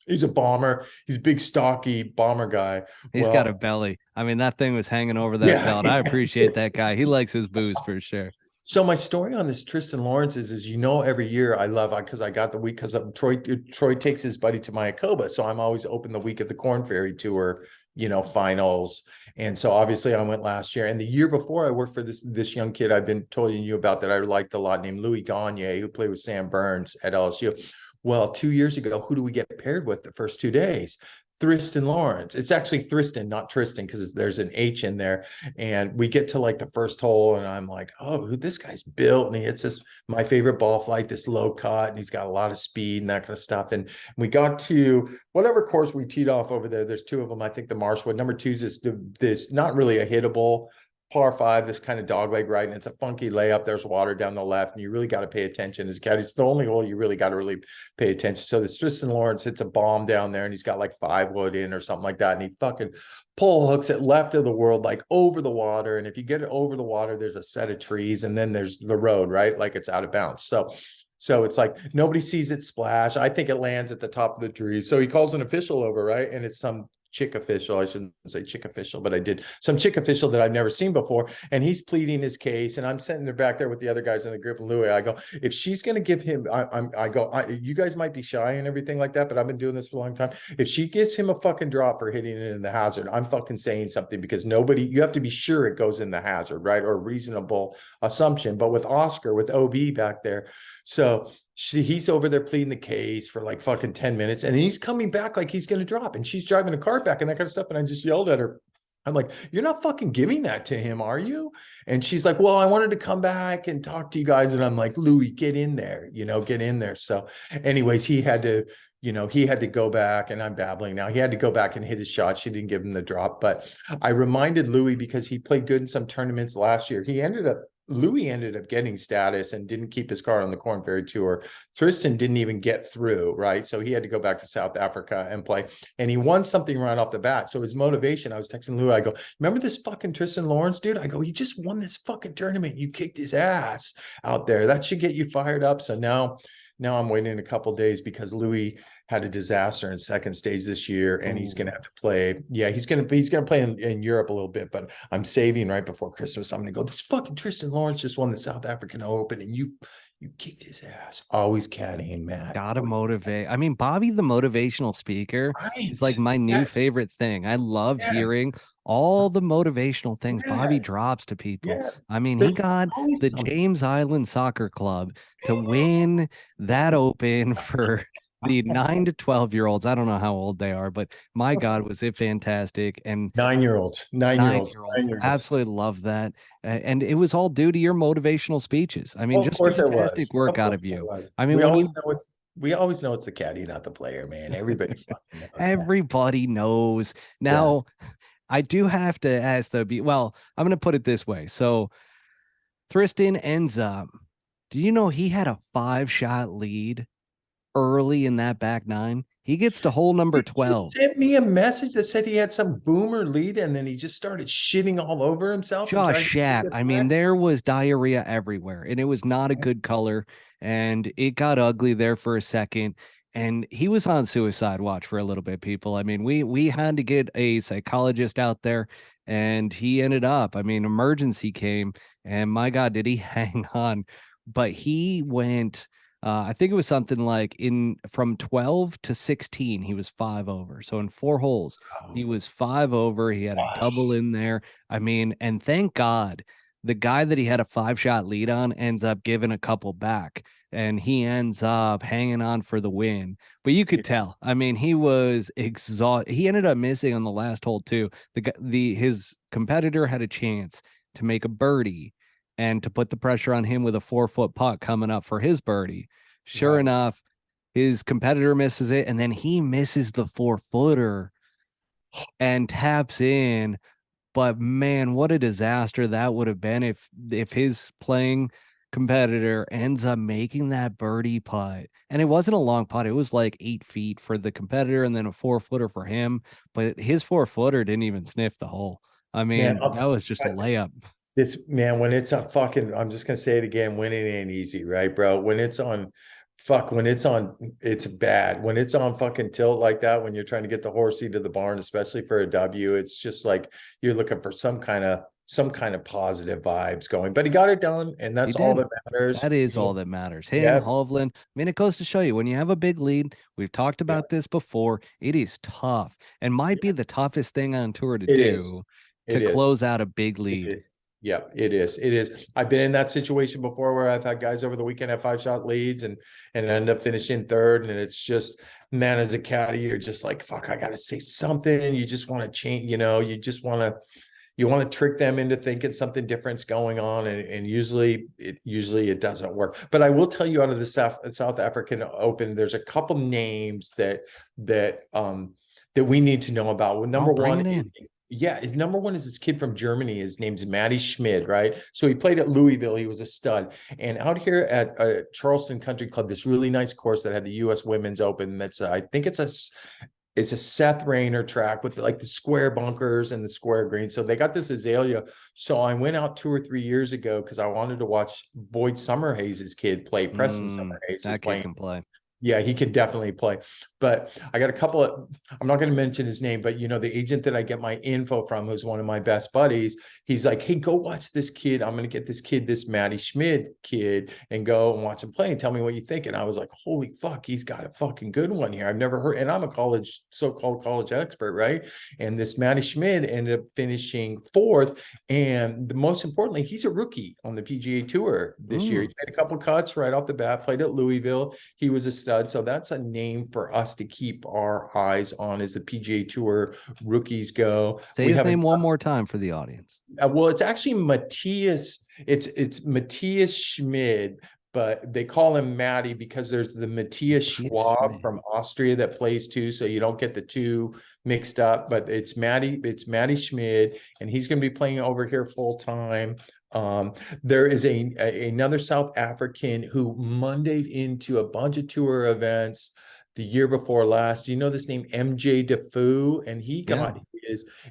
He's a bomber. He's a big, stocky bomber guy. He's got a belly. I mean, that thing was hanging over that belt. I appreciate that guy. He likes his booze for sure. So my story on this Tristan Lawrence is you know, every year I love because I got the week because Troy takes his buddy to Mayakoba. So I'm always open the week of the Corn Ferry Tour, you know, finals. And so obviously I went last year. And the year before I worked for this young kid I've been telling you about that I liked a lot named Louis Gagne, who played with Sam Burns at LSU. Well, 2 years ago, who do we get paired with the first 2 days? Tristan Lawrence. It's actually Tristan, not Tristan, because there's an H in there. And we get to like the first hole, and I'm like, oh, this guy's built, and he hits this my favorite ball flight, this low cut, and he's got a lot of speed and that kind of stuff. And we got to whatever course we teed off over there. There's 2 of them. I think the Marshwood. Number 2 is this not really a hittable par 5, this kind of dogleg right, and it's a funky layup. There's water down the left, and you really got to pay attention as caddy. It's the only hole you really got to really pay attention. So this Tristan Lawrence hits a bomb down there, and he's got like 5 wood in or something like that, and he fucking pull hooks it left of the world, like over the water. And if you get it over the water, there's a set of trees, and then there's the road, right? Like it's out of bounds. So it's like nobody sees it splash. I think it lands at the top of the trees. So he calls an official over, right? And it's some chick official. I shouldn't say chick official, but I did. Some chick official that I've never seen before. And he's pleading his case. And I'm sitting there back there with the other guys in the group. And Louis, I go, if she's going to give him, you guys might be shy and everything like that, but I've been doing this for a long time. If she gives him a fucking drop for hitting it in the hazard, I'm fucking saying something because you have to be sure it goes in the hazard, right? Or reasonable assumption. But with Oscar, with OB back there, so he's over there pleading the case for like fucking 10 minutes, and he's coming back like he's going to drop, and she's driving a car back and that kind of stuff. And I just yelled at her. I'm like, you're not fucking giving that to him, are you? And she's like, well, I wanted to come back and talk to you guys. And I'm like, Louis, get in there, get in there. So anyways, he had to go back, and I'm babbling now. He had to go back and hit his shot. She didn't give him the drop, but I reminded Louis because he played good in some tournaments last year. Louis ended up getting status and didn't keep his card on the Corn Ferry Tour. Tristan didn't even get through, right? So he had to go back to South Africa and play. And he won something right off the bat. So his motivation, I was texting Louis, I go, remember this fucking Tristan Lawrence dude? I go, he just won this fucking tournament. You kicked his ass out there. That should get you fired up. So now I'm waiting a couple of days because Louis had a disaster in second stage this year, and he's going to have to play. Yeah, he's going to play in Europe a little bit, but I'm saving right before Christmas. I'm going to go, this fucking Tristan Lawrence just won the South African Open, and you kicked his ass. Always caddying, Matt. Gotta motivate. I mean, Bobby, the motivational speaker, is like my new favorite thing. I love hearing all the motivational things Bobby drops to people. I mean, he got the James Island Soccer Club to win that Open for the 9 to 12-year-olds. I don't know how old they are, but my God, was it fantastic. And 9-year-olds. Absolutely love that. And it was all due to your motivational speeches. I mean, just fantastic work out of you. I mean, we always know it's the caddy, not the player, man. Everybody knows. Everybody knows. Now, I do have to ask though, well, I'm going to put it this way. So Tristan ends up, do you know he had a 5-shot lead early in that back 9? He gets to hole number 12. He sent me a message that said he had some boomer lead, and then he just started shitting all over himself. Josh shat. I mean, there was diarrhea everywhere, and it was not a good color, and it got ugly there for a second. and he was on suicide watch for a little bit, people. I mean, we had to get a psychologist out there, and he ended up, I mean, emergency came, and my God, did he hang on. But he went, I think it was something like in from 12 to 16, he was 5 over. So in 4 holes, he was 5 over. He had a Wow. double in there. I mean, and thank God the guy that he had a 5 shot lead on ends up giving a couple back, and he ends up hanging on for the win. But you could tell, I mean, he was exhausted. He ended up missing on the last hole too. His competitor had a chance to make a birdie and to put the pressure on him with a 4 foot putt coming up for his birdie. Sure enough, his competitor misses it, and then he misses the 4 footer and taps in. But man, what a disaster that would have been if his playing competitor ends up making that birdie putt. And it wasn't a long putt. It was like 8 feet for the competitor and then a 4 footer for him. But his 4 footer didn't even sniff the hole. I Man, mean, that was just a layup. this man, when it's a fucking, I'm just gonna say it again, when it ain't easy, right, bro? When it's on, when it's on, it's bad. When it's on fucking tilt like that, when you're trying to get the horsey to the barn, especially for a W, it's just like you're looking for some kind of positive vibes going. But he got it done, and He that's all did. that matters. That is all that matters. Him, Yeah, Hovland. I mean, it goes to show you when you have a big lead, we've talked yeah, about this before, it is tough and might be yeah. the toughest thing on tour to It is. do to It is. close out a big It lead. is. Yeah, it is. It is. I've been in that situation before where I've had guys over the weekend have 5 shot leads and end up finishing third. And it's just, man, as a caddy, you're just like, fuck, I gotta say something. You just want to change, you just want to trick them into thinking something different's going on. And usually it doesn't work. But I will tell you, out of the South African Open, there's a couple names that we need to know about. Well, I'll number bring one it is, in. yeah, number one is this kid from Germany. His name's Matty Schmid, right? So he played at Louisville. He was a stud. And out here at Charleston Country Club, this really nice course that had the U.S. Women's Open. That's I think it's a Seth Rayner track with like the square bunkers and the square green. So they got this azalea. So I went out 2 or 3 years ago because I wanted to watch Boyd Summerhays' kid play. Preston Summerhays was That kid playing. can play. Yeah, he could definitely play. But I got a couple of, I'm not going to mention his name, but the agent that I get my info from, who's one of my best buddies, he's like, hey, go watch this kid. I'm going to get this kid, this Matty Schmid kid, and go and watch him play and tell me what you think. And I was like, holy fuck, he's got a fucking good one here. I've never heard, and I'm a so-called college expert, right? And this Matty Schmid ended up finishing fourth. And most importantly, he's a rookie on the PGA Tour this year. He's made a couple cuts right off the bat, played at Louisville. He was a stud. So that's a name for us to keep our eyes on as the PGA Tour rookies go. Say his name one more time for the audience. Well, it's actually Matthias. It's Matthias Schmid, but they call him Matty because there's the Matthias Schwab from Austria that plays too. So you don't get the two mixed up, but it's Matty Schmid, and he's going to be playing over here full time. There is another South African who Mondayed into a bunch of tour events the year before last. Do you know this name, MJ Defoe? And he got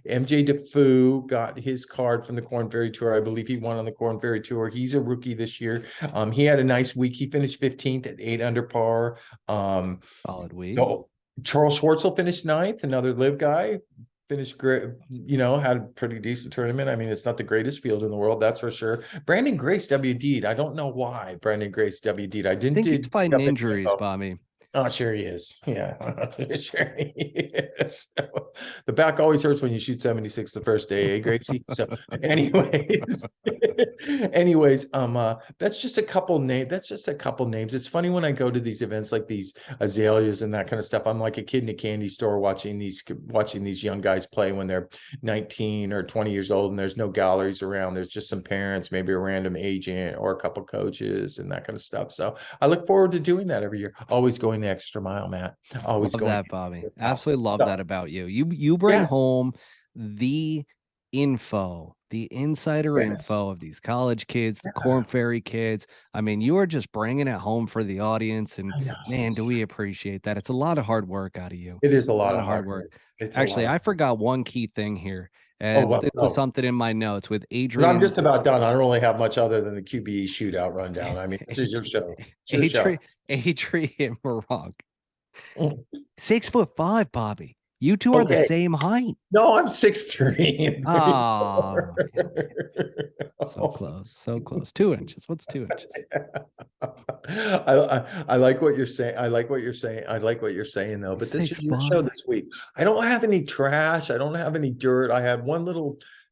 MJ Defoe got his card from the Corn Ferry Tour. I believe he won on the Corn Ferry Tour. He's a rookie this year. He had a nice week. He finished 15th at 8 under par. Solid week. Charles Schwartzel finished 9th, another LIV guy. Finished great, had a pretty decent tournament. I mean, it's not the greatest field in the world, that's for sure. Brandon Grace WD'd. I don't know why Brandon Grace WD'd. I think he's fighting injuries, Bobby. Oh, sure he is. Yeah, sure he is. The back always hurts when you shoot 76 the first day, eh, Gracie? So anyways, that's just a couple names. That's just a couple names. It's funny when I go to these events like these azaleas and that kind of stuff. I'm like a kid in a candy store watching these young guys play when they're 19 or 20 years old, and there's no galleries around. There's just some parents, maybe a random agent or a couple coaches and that kind of stuff. So I look forward to doing that every year. Always going the extra mile, Matt. Always love going that, Bobby. Absolutely love that about you. You bring home the info, the insider info of these college kids, the Corn Ferry kids. I mean, you are just bringing it home for the audience, and man, do we appreciate that. It's a lot of hard work out of you. It is a lot of hard work. Actually, I forgot one key thing here. And this was something in my notes with Adrian. I'm just about done. I don't really have much other than the QBE shootout rundown. I mean, this is your show. Adrian Maronk. 6'5", Bobby. You two are the same height. No, I'm 6'3". Oh, okay. So close, so close. 2 inches. What's 2 inches? I like what you're saying. I like what you're saying. I like what you're saying though. But this is your show this week. I don't have any trash. I don't have any dirt. I had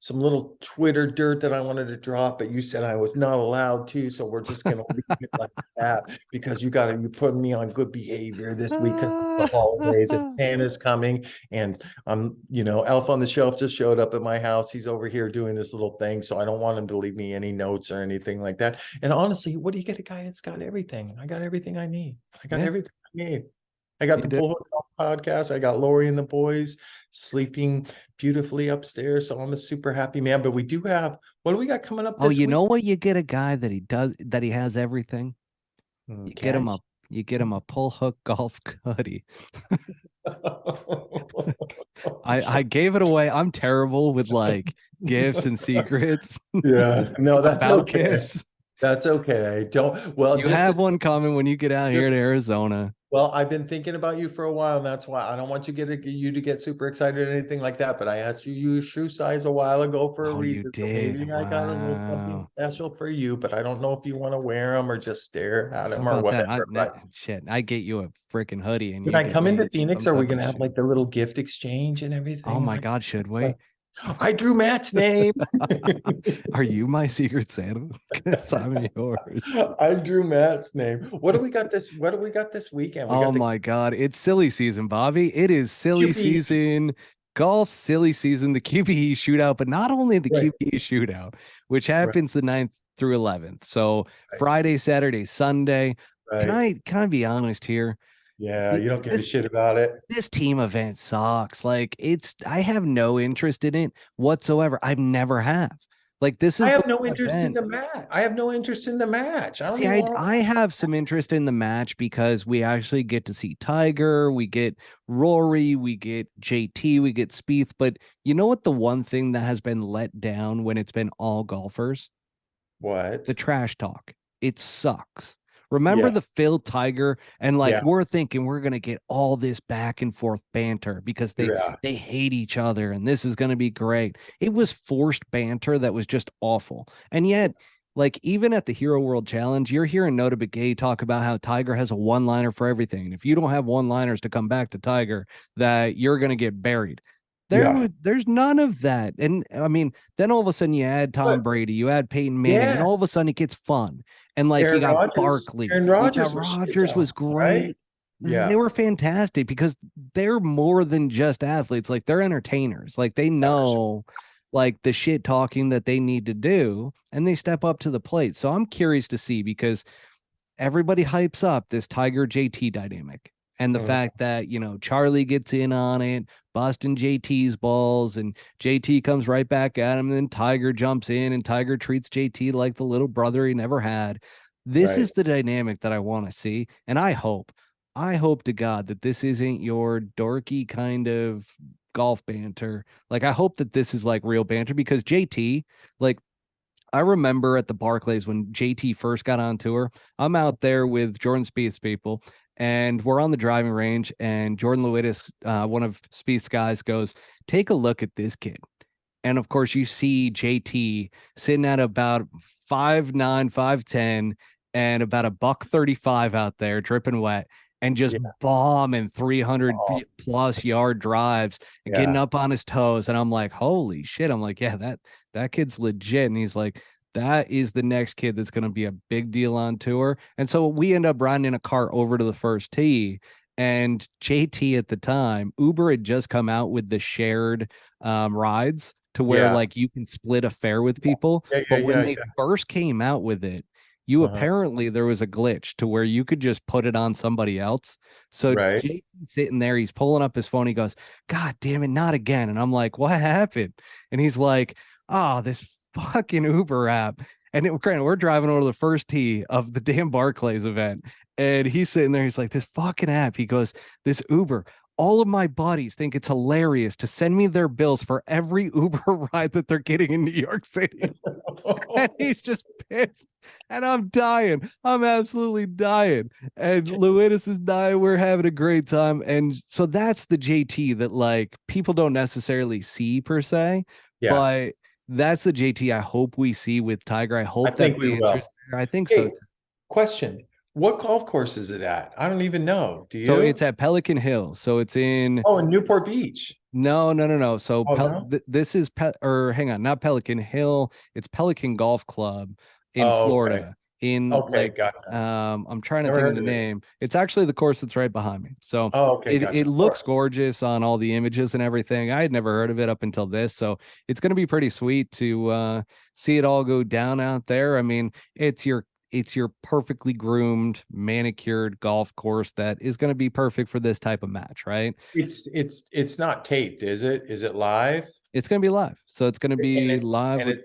some little Twitter dirt that I wanted to drop, but you said I was not allowed to. So we're just gonna leave it like that because you put me on good behavior this week because the holidays and Santa's coming. And Elf on the Shelf just showed up at my house. He's over here doing this little thing. So I don't want him to leave me any notes or anything like that. And honestly, what do you get a guy that's got everything? I got everything I need. I got everything I need. I got the Bullhook podcast. I got Lori and the boys sleeping beautifully upstairs. So I'm a super happy man. But we do have, what do we got coming up this week? You know what? You get a guy that he has everything. You get him a pull hook golf hoodie. I gave it away. I'm terrible with like gifts and secrets. Yeah. No, that's okay. Gifts. That's okay. You have one coming when you get out here to Arizona. Well, I've been thinking about you for a while, and that's why I don't want you to get super excited or anything like that. But I asked you your shoe size a while ago for a reason. You did. So maybe I got a little something special for you, but I don't know if you want to wear them or just stare at them or whatever. Shit, I get you a freaking hoodie. And when I come into Phoenix, are we gonna have like the little gift exchange and everything? Oh my God, should we? I drew Matt's name. Are you my secret Santa? Because I'm yours. I drew Matt's name. What do we got this weekend? My God. It's silly season, Bobby. It is silly season. Golf silly season, the QBE Shootout, but not only the QBE Shootout, which happens the 9th through 11th. So Friday, Saturday, Sunday. Can I be honest here? Yeah, you don't give a shit about it. This team event sucks. Like I have no interest in it whatsoever. I've never have. Like this is I have no interest in the match. I have no interest in the match. I have some interest in the match because we actually get to see Tiger, we get Rory, we get JT, we get Spieth. But you know what? The one thing that has been let down when it's been all golfers? What? The trash talk. It sucks. Remember the Phil Tiger and we're thinking we're going to get all this back and forth banter because they hate each other and this is going to be great. It was forced banter that was just awful. And yet, like even at the Hero World Challenge, you're hearing Nota Begay talk about how Tiger has a one-liner for everything. And if you don't have one-liners to come back to Tiger, that you're going to get buried. There's none of that. And I mean, then all of a sudden you add Tom Brady, you add Peyton Manning, and all of a sudden it gets fun. And like Aaron you got Rodgers, Barkley. Aaron Rodgers was great. Right? Yeah. They were fantastic because they're more than just athletes. Like they're entertainers. Like they know like the shit talking that they need to do and they step up to the plate. So I'm curious to see because everybody hypes up this Tiger JT dynamic. And the fact that, Charlie gets in on it, busting JT's balls, and JT comes right back at him. And then Tiger jumps in, and Tiger treats JT like the little brother he never had. This is the dynamic that I want to see. And I hope to God that this isn't your dorky kind of golf banter. Like, I hope that this is like real banter because JT, like, I remember at the Barclays when JT first got on tour, I'm out there with Jordan Spieth's people. And we're on the driving range, and Jordan Lewis, one of Spieth's guys, goes, "Take a look at this kid." And of course, you see JT sitting at about 5'9", 5'10", and about $135 out there, dripping wet, and just bombing 300 plus yard drives and getting up on his toes. And I'm like, holy shit! I'm like, yeah, that kid's legit. And he's like, that is the next kid that's going to be a big deal on tour. And so we end up riding in a car over to the first tee, and JT at the time, Uber had just come out with the shared rides to where like you can split a fare with people. But when they first came out with it, apparently there was a glitch to where you could just put it on somebody else. So JT sitting there, he's pulling up his phone. He goes, "God damn it, not again." And I'm like, "What happened?" And he's like, "Oh, this fucking Uber app." And we're driving over to the first tee of the damn Barclays event, and he's sitting there, he's like, "This fucking app," he goes, "this Uber, all of my buddies think it's hilarious to send me their bills for every Uber ride that they're getting in New York City. And he's just pissed. And I'm dying. I'm absolutely dying. And Lewis is dying. We're having a great time. And so that's the JT that like people don't necessarily see per se, Yeah, but that's the JT I hope we see with Tiger. I hope I think that we the interest will. there. I think so Hey, too. question. What golf course is it at? I don't even know. Do So you? it's at Pelican Hill. So it's in Oh, in Newport Beach. no, no, no, no. So Oh, no? this is or hang on, not Pelican Hill. It's Pelican Golf Club in Oh, okay. Florida. In Okay, like gotcha. I'm trying to Never think of heard the of it. name. It's actually the course that's right behind me. So Oh, okay, it gotcha. Of looks course. gorgeous on all the images and everything. I had never heard of it up until this. So it's gonna be pretty sweet to see it all go down out there. I mean, it's your perfectly groomed, manicured golf course that is going to be perfect for this type of match, right? It's not taped, is it? Is it live? It's going to be live. So it's going to And be live with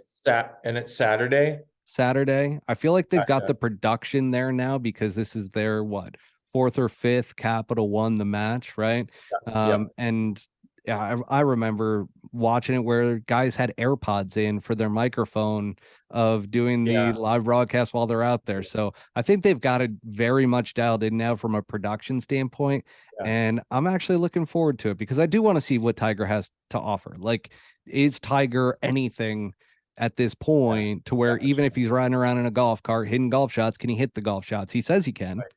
it's Saturday. Saturday. I feel like they've got Gotcha. the production there now because this is their what, fourth or fifth Capital won the match, right? Yep. And yeah, I remember watching it where guys had AirPods in for their microphone of doing the Yeah. live broadcast while they're out there. So I think they've got it very much dialed in now from a production standpoint. Yeah. And I'm actually looking forward to it because I do want to see what Tiger has to offer. Like, is Tiger anything at this Yeah. point to Yeah, where for even sure. if he's riding around in a golf cart hitting golf shots, can he hit the golf shots? He says he can. Right. Right.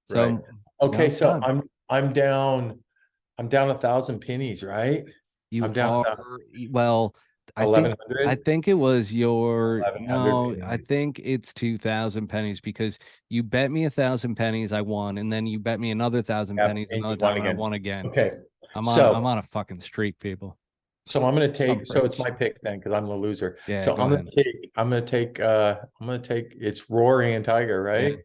So now Okay, it's so time. I'm down 1,000 pennies, right? You I'm down are well, I think 1,100. it was your 1,100 no, I pennies. think it's 2,000 pennies because you bet me 1,000 pennies, I won, and then you bet me another thousand Yep, pennies and you another won time and I again. won again. Okay. I'm So on a fucking streak, people. so I'm gonna I'm take so it's rich. my pick then because I'm the loser. Yeah, So go ahead. I'm gonna take it's Rory and Tiger, Yeah. right?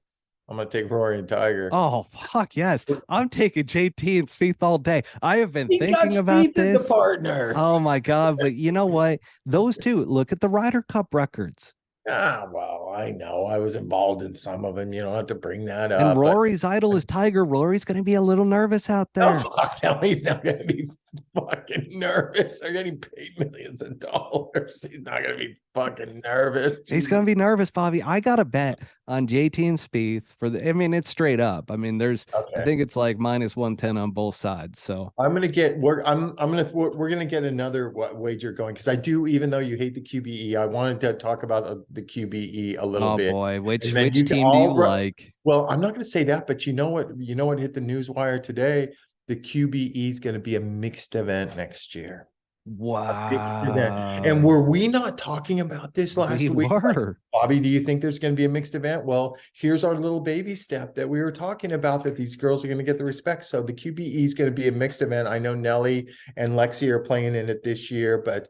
I'm gonna take Rory and Tiger. Oh fuck yes. I'm taking JT and Spieth all day. I have been He's got thinking about Spieth as the this. partner. Oh my God. But you know what? Those two, look at the Ryder Cup records. Ah, well, I know I was involved in some of them. You don't have to bring that And up, but Rory's idol is Tiger. Rory's going to be a little nervous out oh, there. fuck no, he's not going to be fucking nervous. They're getting paid millions of dollars. He's not going to be fucking nervous. He's Jesus. going to be nervous, Bobby. I got a bet on JT and Spieth for the, I mean, it's straight up. I mean, I Okay. think it's like minus 110 on both sides. So, I'm gonna get we're gonna get another wager going because I do, even though you hate the QBE, I wanted to talk about the QBE a little oh bit, boy, and then which you can team do you all like? well, I'm not gonna say that, but you know what hit the news wire today? The QBE is gonna be a mixed event next year. A mixed event. And Wow. were we not talking about this We last week? Like, were. Bobby, do you think there's going to be a mixed event? Well, here's our little baby step that we were talking about, that these girls are going to get the respect. So the QBE is going to be a mixed event. I know Nelly and Lexi are playing in it this year, but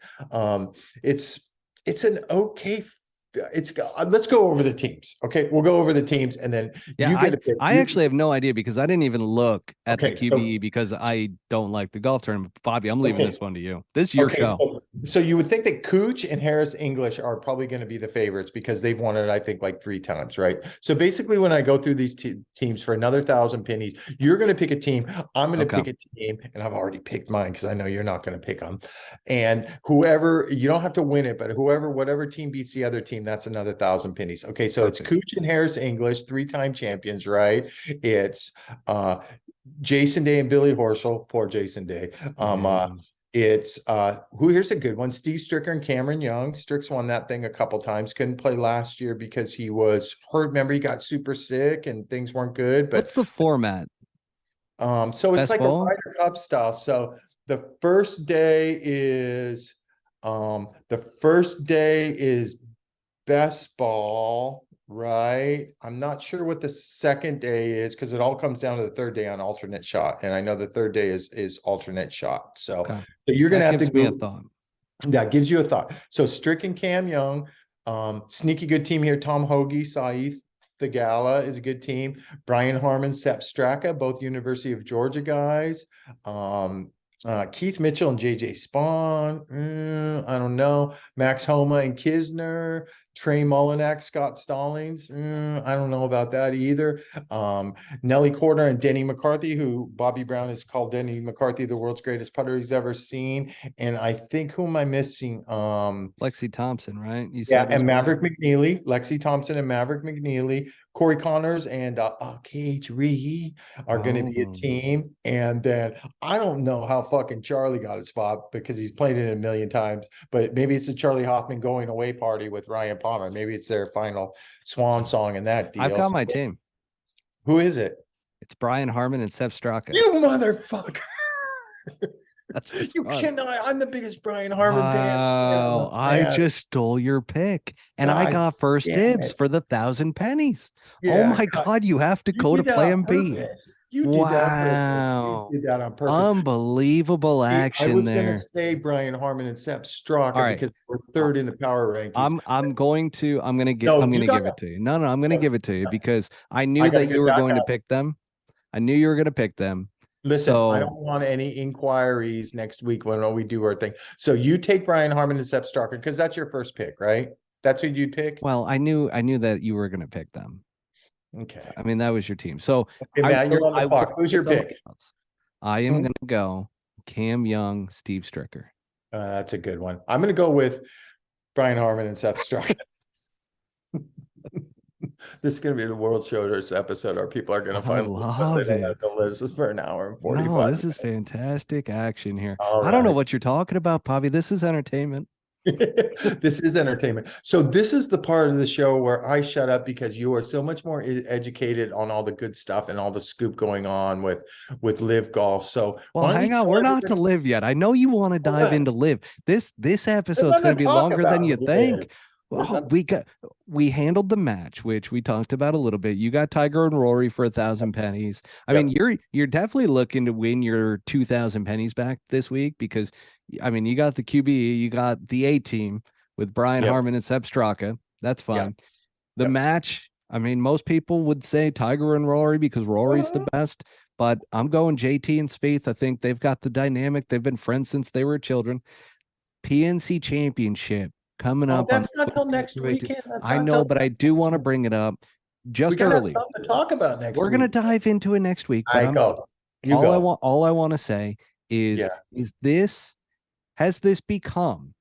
it's an okay. Let's go over the teams. Okay, we'll go over the teams, and then Yeah, you get a pick. I actually have no idea because I didn't even look at the Okay, QBE because I don't like the golf tournament. Bobby, I'm leaving okay. this one to you. This is your Okay, show. so you would think that Cooch and Harris English are probably going to be the favorites because they've won it, I think, like 3 times, right? So basically, when I go through these teams for another 1,000 pennies, you're going to pick a team. I'm going to Okay. pick a team, and I've already picked mine because I know you're not going to pick them. And whoever, you don't have to win it, but whatever team beats the other team, that's another 1,000 pennies. Okay, so Perfect. it's Cooch and Harris English, 3-time champions, right? It's Jason Day and Billy Horschel. Poor Jason Day. It's here's a good one: Steve Stricker and Cameron Young. Strick's won that thing a couple times. Couldn't play last year because he was hurt. Remember, he got super sick and things weren't good. But What's the format? so it's Best like a ball? Ryder Cup style. So the first day is best ball, right? I'm not sure what the second day is because it all comes down to the third day on alternate shot. And I know the third day is alternate shot. So, Okay. so you're gonna That have to gives me a go. thought. That gives you a thought. So Strick and Cam Young, sneaky good team here. Tom Hoagie, Saif the Gala is a good team. Brian Harmon, Sepp Straka, both University of Georgia guys. Keith Mitchell and JJ Spawn. I don't know. Max Homa and Kisner. Trey Mullinax, Scott Stallings. I don't know about that either. Nelly Korda and Denny McCarthy, who Bobby Brown has called Denny McCarthy the world's greatest putter he's ever seen. And I think, who am I missing? Lexi Thompson, right? You Yeah, said and Maverick McNeely, Lexi Thompson and Maverick McNeely, Corey Connors and KH Reed are going to be a team. And then I don't know how fucking Charlie got a spot because he's played it a million times, but maybe it's the Charlie Hoffman going away party with Ryan Palmer. Maybe it's their final swan song in that deal. I've got my team. Who is it? It's Brian Harman and Sepp Straka. You motherfucker. You cannot. I'm the biggest Brian Harman fan. Wow, I just stole your pick, and I got first dibs for the 1,000 pennies. Oh my God, you have to go to Plan B. You did that on purpose. You did that on purpose. Unbelievable action there. I was going to say Brian Harman and Sepp Straka because we're third in the power rankings. I'm going to give it to you. No, I'm going to give it to you because I knew that you were going to pick them. I knew you were going to pick them. Listen, I don't want any inquiries next week when we do our thing. So you take Brian Harman and Sepp Straka because that's your first pick, right? That's who you'd pick. Well, I knew that you were going to pick them. Okay. I mean, that was your team. So Matt, you're on the clock. Who's your pick? I am going to go Cam Young, Steve Stricker. That's a good one. I'm going to go with Brian Harman and Sepp Straka. This is going to be the World Shoulders episode. Our people are going to find this is for an hour and 45 No, this is fantastic action here. I don't know what you're talking about, Bobby. This is entertainment. This is entertainment. So this is the part of the show where I shut up because you are so much more educated on all the good stuff and all the scoop going on with LIV Golf. So hang on, we're not to LIV yet. I know you want to dive into LIV. This episode's going to be longer than you think. Well, we handled the match, which we talked about a little bit. You got Tiger and Rory for 1,000 pennies. I mean, you're definitely looking to win your 2,000 pennies back this week because, I mean, you got the QBE, you got the A team with Brian Harman and Sepp Straka. That's fine. The match, I mean, most people would say Tiger and Rory because Rory's the best, but I'm going JT and Spieth. I think they've got the dynamic. They've been friends since they were children. PNC Championship. Coming up. That's not till next weekend. I know, but I do want to bring it up just early. We got something to talk about next week. We're going to dive into it next week. But all I want to say is has this become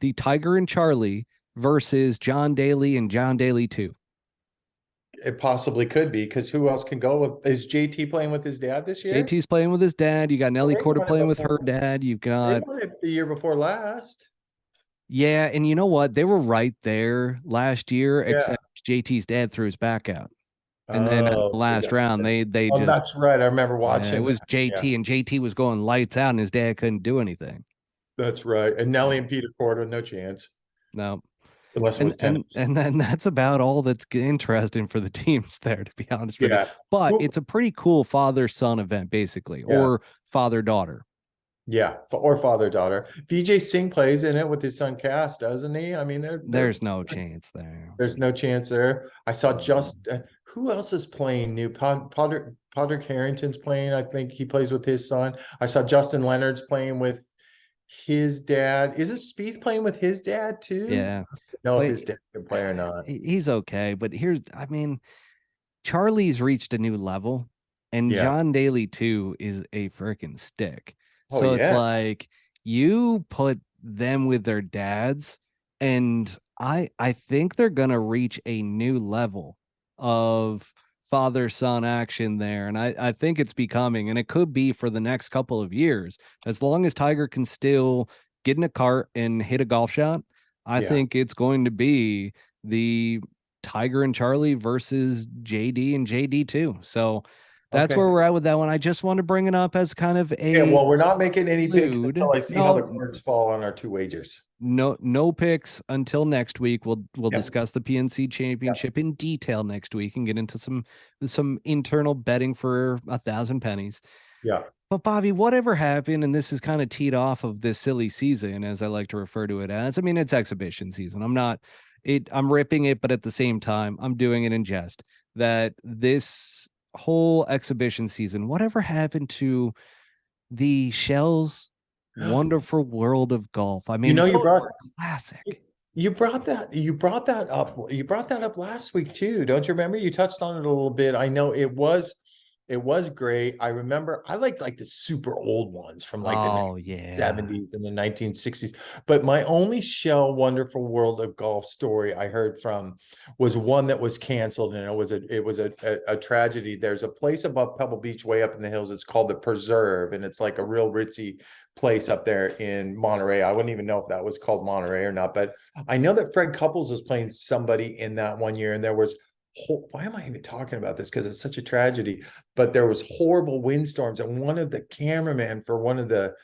the Tiger and Charlie versus John Daly and John Daly 2? It possibly could be because who else can go? Is JT playing with his dad this year? JT's playing with his dad. You got Nelly Korda playing with her dad. You've got the year before last. Yeah, and you know what? They were right there last year, except JT's dad threw his back out. And then in the last round, they just... That's right. I remember watching. It was JT, and JT was going lights out, and his dad couldn't do anything. That's right. And Nelly and Peter Korda, no chance. No. Unless it was tennis. And then that's about all that's interesting for the teams there, to be honest with you. But it's a pretty cool father-son event, basically, or father-daughter. Yeah, or father-daughter. Vijay Singh plays in it with his son Cass, doesn't he? I mean, there's no chance there. There's no chance there. I saw who else is playing new? Podrick Harrington's playing. I think he plays with his son. I saw Justin Leonard's playing with his dad. Is it Spieth playing with his dad too? Yeah. No, if his dad can play or not. He's okay, but Charlie's reached a new level, and John Daly too is a freaking stick. So it's like you put them with their dads, and I think they're gonna reach a new level of father-son action there. And I think it's becoming, and it could be for the next couple of years, as long as Tiger can still get in a cart and hit a golf shot. I think it's going to be the Tiger and Charlie versus JD and JD too. So that's where we're at with that one. I just want to bring it up as kind of a we're not making any picks until I see how the cards fall on our two wagers. No picks until next week. We'll discuss the PNC Championship in detail next week and get into some internal betting for 1,000 pennies. Yeah. But Bobby, whatever happened, and this is kind of teed off of this silly season, as I like to refer to it as. I mean, it's exhibition season. I'm ripping it, but at the same time, I'm doing it in jest. That this whole exhibition season, whatever happened to the Shell's Wonderful World of Golf? I mean, you brought classic. You brought that up last week too. Don't you remember? You touched on it a little bit. I know it was great. I remember I liked like the super old ones from like the Oh yeah. 1970s and the 1960s. But my only Shell Wonderful World of Golf story I heard from was one that was canceled, and it was a tragedy. There's a place above Pebble Beach way up in the hills. It's called the Preserve, and it's like a real ritzy place up there in Monterey. I wouldn't even know if that was called Monterey or not, but I know that Fred Couples was playing somebody in that one year, and there was why am I even talking about this? Because it's such a tragedy. But there was horrible windstorms, and one of the cameramen for the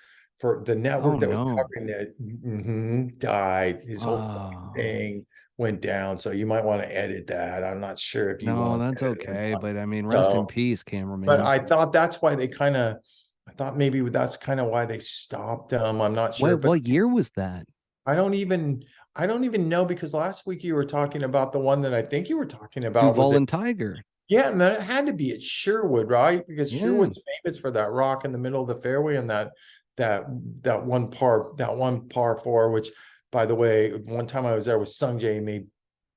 Oh network that was no. covering it died. His whole fucking thing went down. So you might want to edit that. I'm not sure if you No, want that's that or okay. not. But I mean, rest in So, peace, but cameraman. I thought that's why I thought maybe that's kind of why they stopped them. I'm not sure, but What year was that? I don't even I don't even know, because last week you were talking about the one that I think you were talking about. Was Duval it? and Tiger. Yeah, and then it had to be at Sherwood, right? Because Yeah. Sherwood's famous for that rock in the middle of the fairway, and that that one par four, which, by the way, one time I was there with Sung Jae, made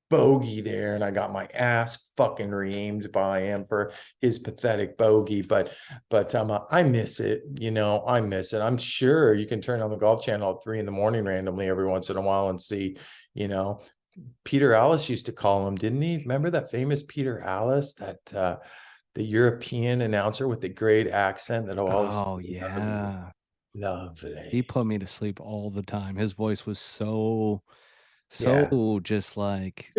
bogey there, and I got my ass fucking reamed by him for his pathetic bogey. But I miss it, I miss it. I'm sure you can turn on the Golf Channel at 3 in the morning randomly every once in a while and see, you know, Peter Alice used to call him, didn't he? Remember that famous Peter Alice, that the European announcer with the great accent that always Oh yeah. He lovely. put me to sleep all the time. His voice was Yeah. so just like,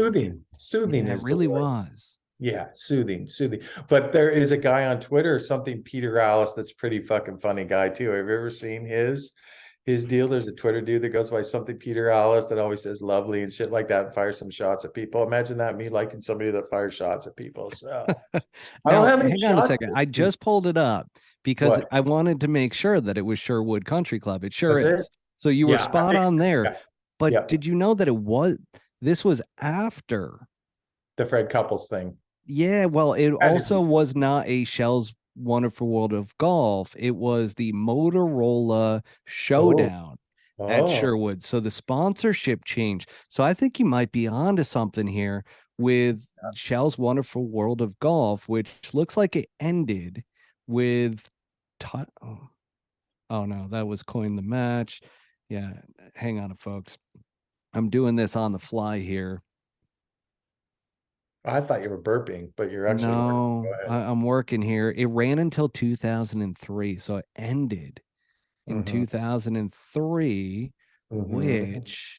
Soothing yeah, it is the really word. was. Yeah, soothing. But there is a guy on Twitter or something, Peter Alice, that's pretty fucking funny guy too. Have you ever seen his deal? There's a Twitter dude that goes by something Peter Alice that always says lovely and shit like that and fires some shots at people. Imagine that, me liking somebody that fires shots at people. So I don't Now, have any hang on a shots. second. I just pulled it up because What? I wanted to make sure that it was Sherwood Country Club. It sure That's it? is. So you were Yeah. spot on there. Yeah. But Yeah. did you know that this was after? The Fred Couples thing. Yeah, well, it Had to also be. was not a Shell's Wonderful World of Golf. It was the Motorola Oh, Showdown at oh, Sherwood. So the sponsorship changed. So I think you might be onto something here with Shell's Wonderful World of Golf, which looks like it ended with oh, oh no, that was Coin the Match. Yeah, hang on, folks. I'm doing this on the fly here. I thought you were burping, but you're actually working. Go No, ahead. I'm working here. It ran until 2003, so it ended in Mm-hmm. 2003, Mm-hmm. which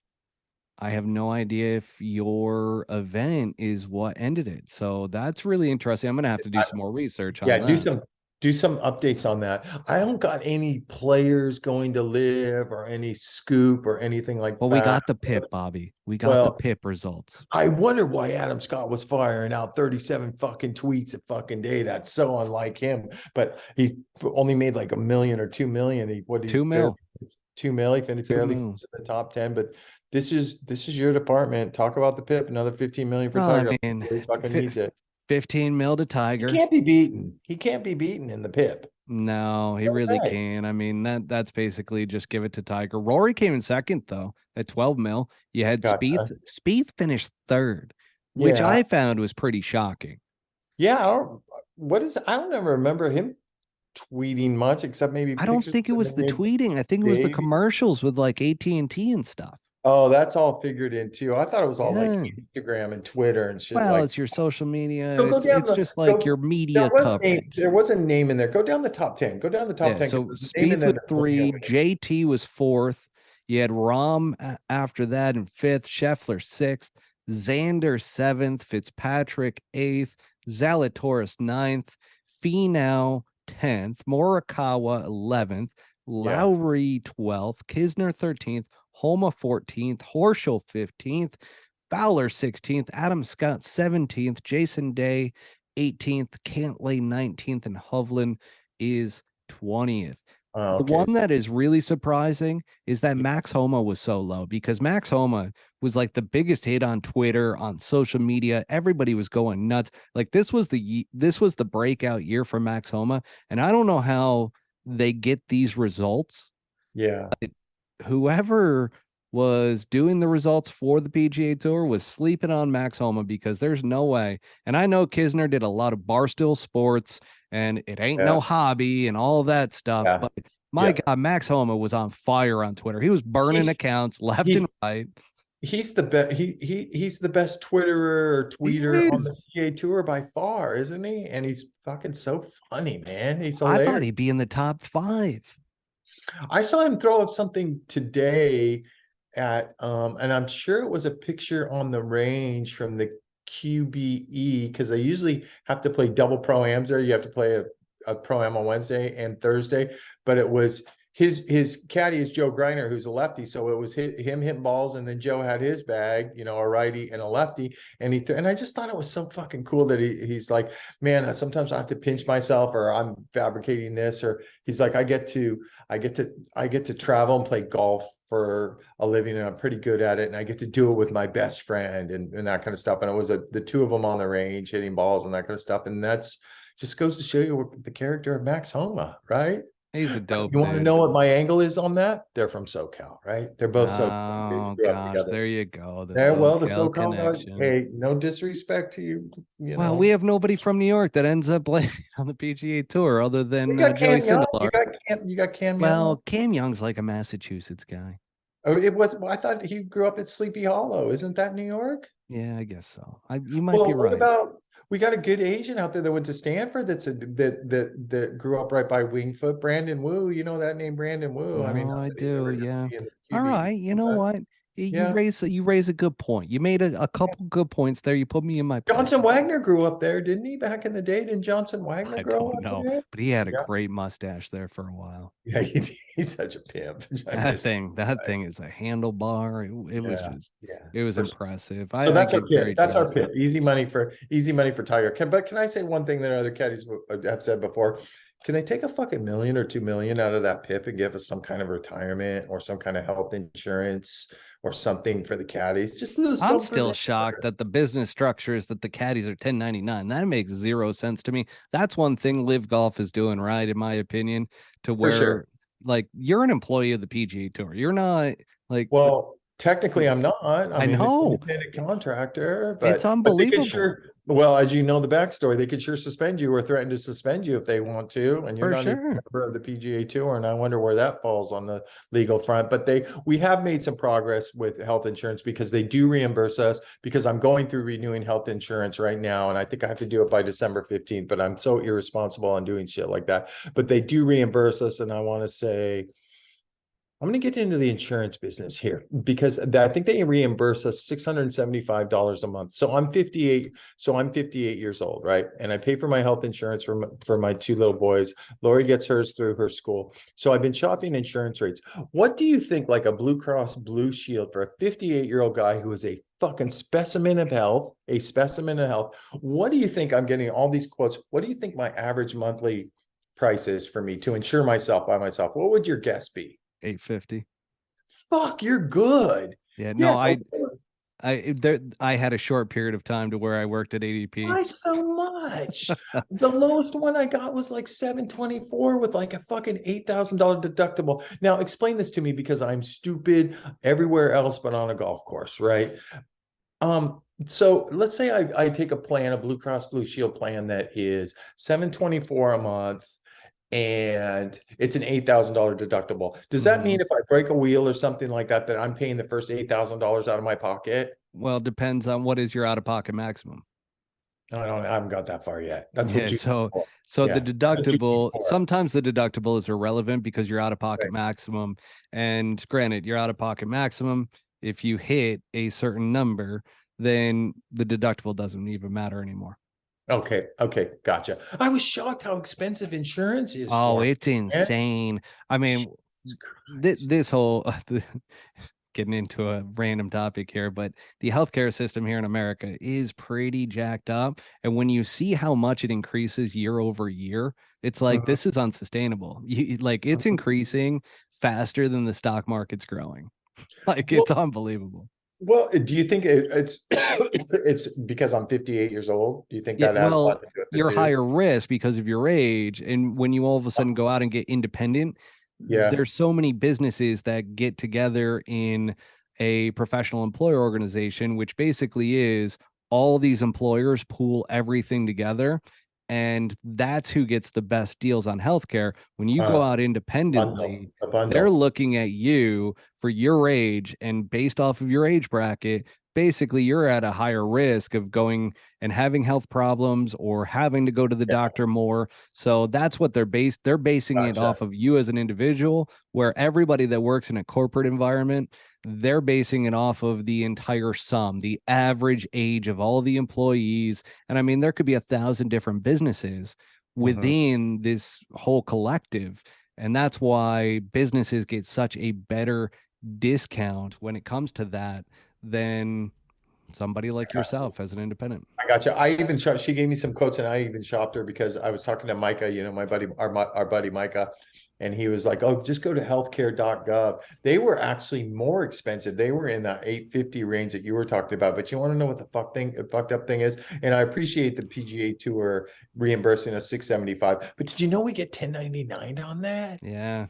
I have no idea if your event is what ended it. So that's really interesting. I'm gonna have to do some more research Yeah, on that. do some updates on that. I don't got any players going to live or any scoop or anything like Well, we that. got the PIP, Bobby. We got the Well, PIP results. I wonder why Adam Scott was firing out 37 fucking tweets a fucking day. That's so unlike him. But he only made like 1 million or 2 million. He what he 2 barely mil, 2 million, finished 2 barely mil. finished in the top 10. But this is your department. Talk about the PIP. Another 15 million for Well, I Tiger. mean, He fucking needs it. 15 mil to He Tiger. can't be beaten. He can't be beaten in the PIP. No, he No really way. can. I mean, that's basically just give it to Tiger. Rory came in second though at 12 mil. You had Spieth. Gotcha. Spieth finished third, which Yeah. I found was pretty shocking. Yeah. I don't ever remember him tweeting much except maybe I don't pictures think it of was him the in tweeting. I think it was the baby. commercials with like AT&T and stuff. Oh, that's all figured in too. I thought it was all like Yeah. Instagram and Twitter and shit Well, like it's your social media. so go down It's the just like your go media there coverage. was a name in there. Go down the top 10. Go down the top Yeah, 10 because so there's a name in Spieth there was that's really three, opening. JT was fourth. You had Rom after that in fifth, Scheffler sixth, Xander seventh, Fitzpatrick eighth, Zalatoris ninth, Finau 10th, Morikawa 11th, Yeah. Lowry 12th, Kisner 13th, Homa 14th, Horschel 15th, Fowler 16th, Adam Scott 17th, Jason Day 18th, Cantlay 19th, and Hovland is 20th. Oh, The okay. one that is really surprising is that Max Homa was so low because Max Homa was like the biggest hit on Twitter, on social media. Everybody was going nuts. Like this was the breakout year for Max Homa, and I don't know how they get these results. Yeah. Whoever was doing the results for the PGA Tour was sleeping on Max Homa, because there's no way. And I know Kisner did a lot of Barstool Sports and it ain't no hobby and all of that stuff, but my God, Max Homa was on fire on Twitter. He was burning accounts left and right. He's the best. He's the best Twitterer or tweeter on the PGA Tour by far, isn't he? And he's fucking so funny, man. He's hilarious. I thought he'd be in the top 5. I saw him throw up something today at and I'm sure it was a picture on the range from the QBE, because I usually have to play double pro-ams there. You have to play a pro-am on Wednesday and Thursday, but it was his caddy is Joe Greiner, who's a lefty. So it was him hitting balls, and then Joe had his bag, you know, a righty and a lefty. And and I just thought it was so fucking cool that he's like, man, sometimes I have to pinch myself, or I'm fabricating this, or he's like, I get to travel and play golf for a living, and I'm pretty good at it, and I get to do it with my best friend and that kind of stuff. And it was the two of them on the range hitting balls and that kind of stuff. And that's just goes to show you the character of Max Homa, right? He's a dope. You want to know what my angle is on that? They're from SoCal, right? They're both SoCal. Oh gosh, there you go. The SoCal connection. Hey, no disrespect to you. Well, we have nobody from New York that ends up playing on the PGA Tour other than Joey Sindelar. You got Cam Young. Well, Cam Young's like a Massachusetts guy. Oh, it was. I thought he grew up at Sleepy Hollow. Isn't that New York? Yeah, I guess so. You might be right. What about? We got a good Asian out there that went to Stanford. That grew up right by Wingfoot. Brandon Wu, you know that name, Brandon Wu. I mean, I do. Yeah. All right. You know what? You raise a good point. You made a couple good points there. You put me in my place. Johnson Wagner grew up there, didn't he? Back in the day, didn't Johnson Wagner grow up there? But he had a great mustache there for a while. Yeah, he's such a pimp. That thing is a handlebar. It was just, it was impressive. So that's our pick. That's our pick. Easy money for Tiger. Can I say one thing that other caddies have said before? Can they take a fucking $1 million or $2 million out of that PIP and give us some kind of retirement or some kind of health insurance or something for the caddies? I'm still shocked that the business structure is that the caddies are 1099. That makes zero sense to me. That's one thing LIV Golf is doing right, in my opinion, to where like you're an employee of the PGA Tour. You're not like, well, technically I'm not. I mean, know, independent contractor, but it's unbelievable. Well, as you know the backstory, they could sure suspend you or threaten to suspend you if they want to, and you're not a member of the PGA Tour. And I wonder where that falls on the legal front. But we have made some progress with health insurance, because they do reimburse us. Because I'm going through renewing health insurance right now, and I think I have to do it by December 15th. But I'm so irresponsible on doing shit like that. But they do reimburse us, and I want to say, I'm going to get into the insurance business here, because I think they reimburse us $675 a month. So I'm 58. So I'm 58 years old, right? And I pay for my health insurance for my two little boys. Lori gets hers through her school. So I've been shopping insurance rates. What do you think, like a Blue Cross Blue Shield for a 58-year-old guy who is a fucking specimen of health, What do you think? I'm getting all these quotes. What do you think my average monthly price is for me to insure myself by myself? What would your guess be? $850. Fuck, you're good. Yeah, no, I had a short period of time to where I worked at ADP. Why so much? The lowest one I got was like $724 with like a fucking $8,000 deductible. Now explain this to me, because I'm stupid everywhere else but on a golf course, right? So let's say I take a plan, a Blue Cross Blue Shield plan that is $724 a month, and it's an $8,000 deductible. Does that mean if I break a wheel or something like that, that I'm paying the first $8,000 out of my pocket? Well, it depends on what is your out-of-pocket maximum. I haven't got that far yet. That's what you. So the deductible, sometimes the deductible is irrelevant because you're out-of-pocket maximum. And granted, your out-of-pocket maximum, if you hit a certain number, then the deductible doesn't even matter anymore. Okay, gotcha. I was shocked how expensive insurance is. Oh, it's insane. I mean, this whole getting into a random topic here, but the healthcare system here in America is pretty jacked up. And when you see how much it increases year over year, it's like this is unsustainable. It's increasing faster than the stock market's growing. It's unbelievable. Well, do you think it's it's because I'm 58 years old? Do you think that adds a lot to it? You're higher risk because of your age, and when you all of a sudden go out and get independent, there's so many businesses that get together in a professional employer organization, which basically is all these employers pool everything together. And that's who gets the best deals on healthcare. When you go out independently, they're looking at you for your age, and based off of your age bracket, basically you're at a higher risk of going and having health problems or having to go to the doctor more. So that's what they're basing it off of you as an individual, where everybody that works in a corporate environment, they're basing it off of the entire sum, the average age of all the employees. And I mean, there could be 1,000 different businesses within this whole collective. And that's why businesses get such a better discount when it comes to that than somebody like yourself as an independent. I got you. I even she gave me some quotes, and I even shopped her because I was talking to Micah, my buddy, our buddy Micah, and he was like, "Oh, just go to healthcare.gov." They were actually more expensive. They were in that 850 range that you were talking about. But you want to know what the fucked up thing is? And I appreciate the PGA Tour reimbursing us 675. But did you know we get 1099 on that? Yeah.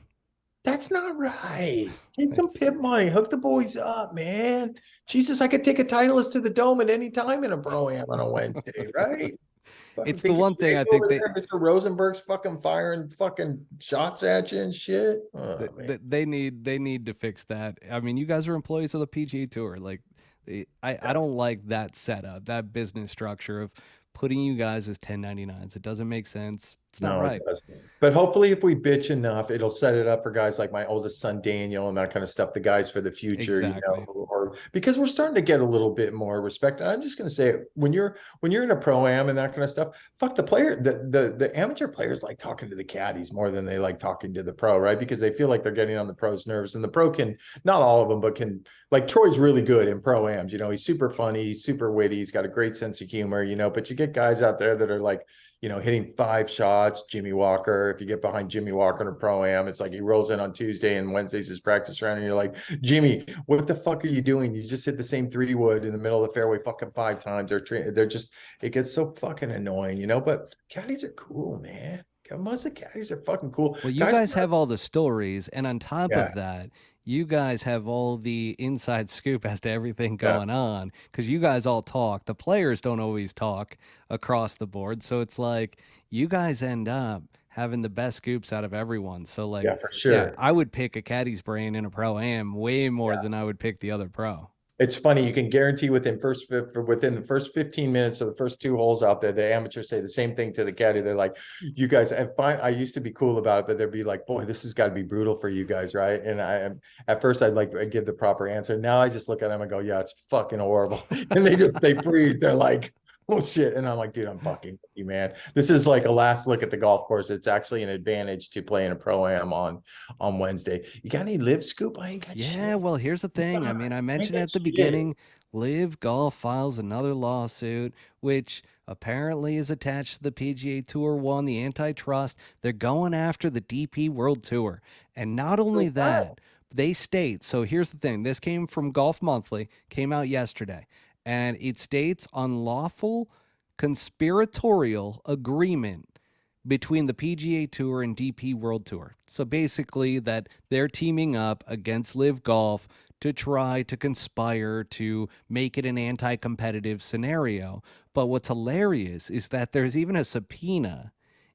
That's not right. Get some pimp money. Hook the boys up, man. Jesus, I could take a Titleist to the Dome at any time in a pro-am on a Wednesday, right? It's the one thing I think Mr. Rosenberg's fucking firing fucking shots at you and shit. They need to fix that. I mean, you guys are employees of the PGA Tour. Like, I don't like that setup, that business structure of putting you guys as 1099s. It doesn't make sense. It's not right. But hopefully if we bitch enough, it'll set it up for guys like my oldest son, Daniel, and that kind of stuff, the guys for the future, or because we're starting to get a little bit more respect. And I'm just going to say, when you're in a pro-am and that kind of stuff, fuck the player, the amateur players like talking to the caddies more than they like talking to the pro, right? Because they feel like they're getting on the pro's nerves, and the pro can, not all of them, but can, like Troy's really good in pro-ams, he's super funny, he's super witty, he's got a great sense of humor, but you get guys out there that are like, hitting 5 shots. Jimmy Walker, if you get behind Jimmy Walker in a pro-am, it's like he rolls in on Tuesday and Wednesday's his practice round, and you're like, Jimmy, what the fuck are you doing? You just hit the same 3-wood in the middle of the fairway fucking 5 times. They're just, it gets so fucking annoying, but caddies are cool, man. Most of the caddies are fucking cool. Well, you guys have all the stories, and on top of that, you guys have all the inside scoop as to everything going on, because you guys all talk. The players don't always talk across the board. So it's like you guys end up having the best scoops out of everyone. So like, for sure. I would pick a caddy's brain in a pro-am way more than I would pick the other pro. It's funny. You can guarantee within the first 15 minutes of the first 2 holes out there, the amateurs say the same thing to the caddy. They're like, "You guys," and fine. I used to be cool about it, but they'd be like, "Boy, this has got to be brutal for you guys, right?" And at first I'd give the proper answer. Now I just look at them and go, "Yeah, it's fucking horrible." And they freeze. They're like, "Oh shit!" And I'm like, "Dude, I'm fucking with you, man. This is like a last look at the golf course. It's actually an advantage to play in a pro-am on Wednesday." You got any LIV scoop? I ain't got shit. Well, here's the thing. I mean, I mentioned at the beginning, LIV Golf files another lawsuit, which apparently is attached to the PGA Tour 1, the antitrust. They're going after the DP World Tour. And not only that, they state, so here's the thing. This came from Golf Monthly, came out yesterday. And it states unlawful conspiratorial agreement between the PGA Tour and DP World Tour. So basically that they're teaming up against LIV Golf to try to conspire to make it an anti-competitive scenario. But what's hilarious is that there's even a subpoena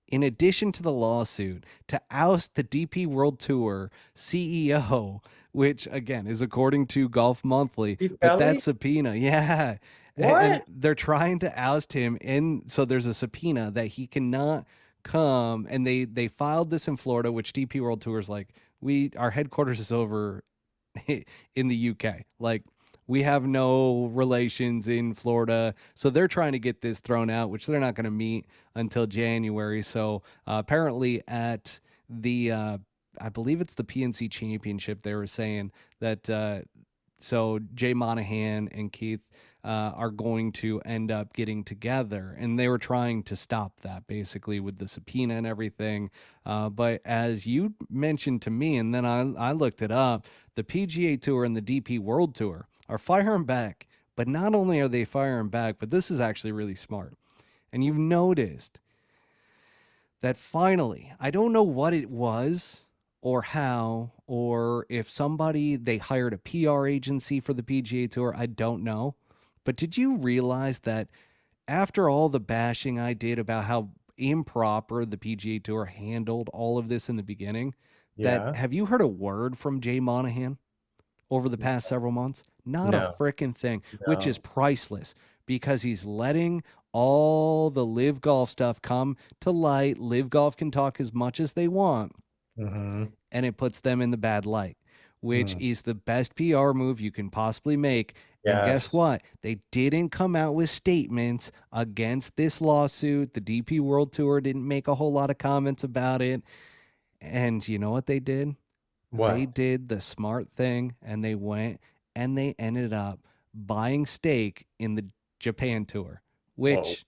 in addition to the lawsuit to oust the DP World Tour CEO, which again is according to Golf Monthly. But that subpoena, and they're trying to oust him. And so there's a subpoena that he cannot come. And they filed this in Florida, which DP World Tour is like, our headquarters is over in the UK. Like, we have no relations in Florida. So they're trying to get this thrown out, which they're not going to meet until January. So apparently at the, I believe it's the PNC Championship, they were saying that, so Jay Monahan and Keith are going to end up getting together. And they were trying to stop that basically with the subpoena and everything. But as you mentioned to me, and then I looked it up, the PGA Tour and the DP World Tour are firing back. But not only are they firing back, but this is actually really smart. And you've noticed that finally, I don't know what it was, or how, or if somebody they hired a PR agency for the PGA Tour, I don't know. But did you realize that after all the bashing I did about how improper the PGA Tour handled all of this in the beginning, that Yeah. have you heard a word from Jay Monahan over the past several months? Not a No, freaking thing, which is no. priceless because he's letting all the Live Golf stuff come to light. Live Golf can talk as much as they want, Hmm. and it puts them in the bad light, which Mm. is the best PR move you can possibly make. And guess Yes. what? They didn't come out with statements against this lawsuit. The DP World Tour didn't make a whole lot of comments about it. And you know what they did? They What? did the smart thing and they went and they ended up buying stake in the Japan Tour, Whoa. which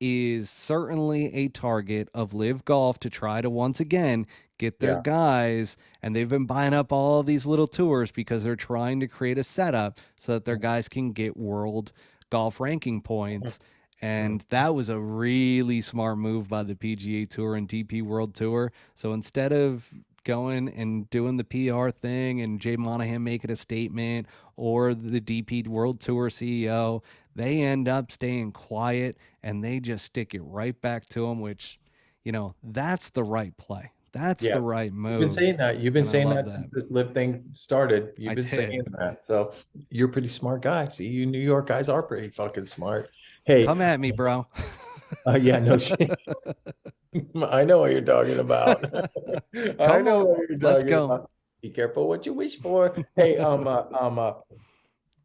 is certainly a target of Live Golf to try to once again get their Yeah. guys. And they've been buying up all of these little tours because they're trying to create a setup so that their guys can get world golf ranking points. Mm. And that was a really smart move by the PGA Tour and DP World Tour. So instead of going and doing the PR thing and Jay Monahan making a statement or the DP World Tour CEO, they end up staying quiet and they just stick it right back to them, which, that's the right play. That's Yeah. the right You've been move. saying that. You've been And I saying love that that. since this lip thing started. You've I been saying did. that. So you're a pretty smart guy. See, you New York guys are pretty fucking smart. Hey, Come at me, bro. yeah, no shit. I know what you're talking about. I Come know on. what you're Let's talking go. about. Be careful what you wish for. Hey,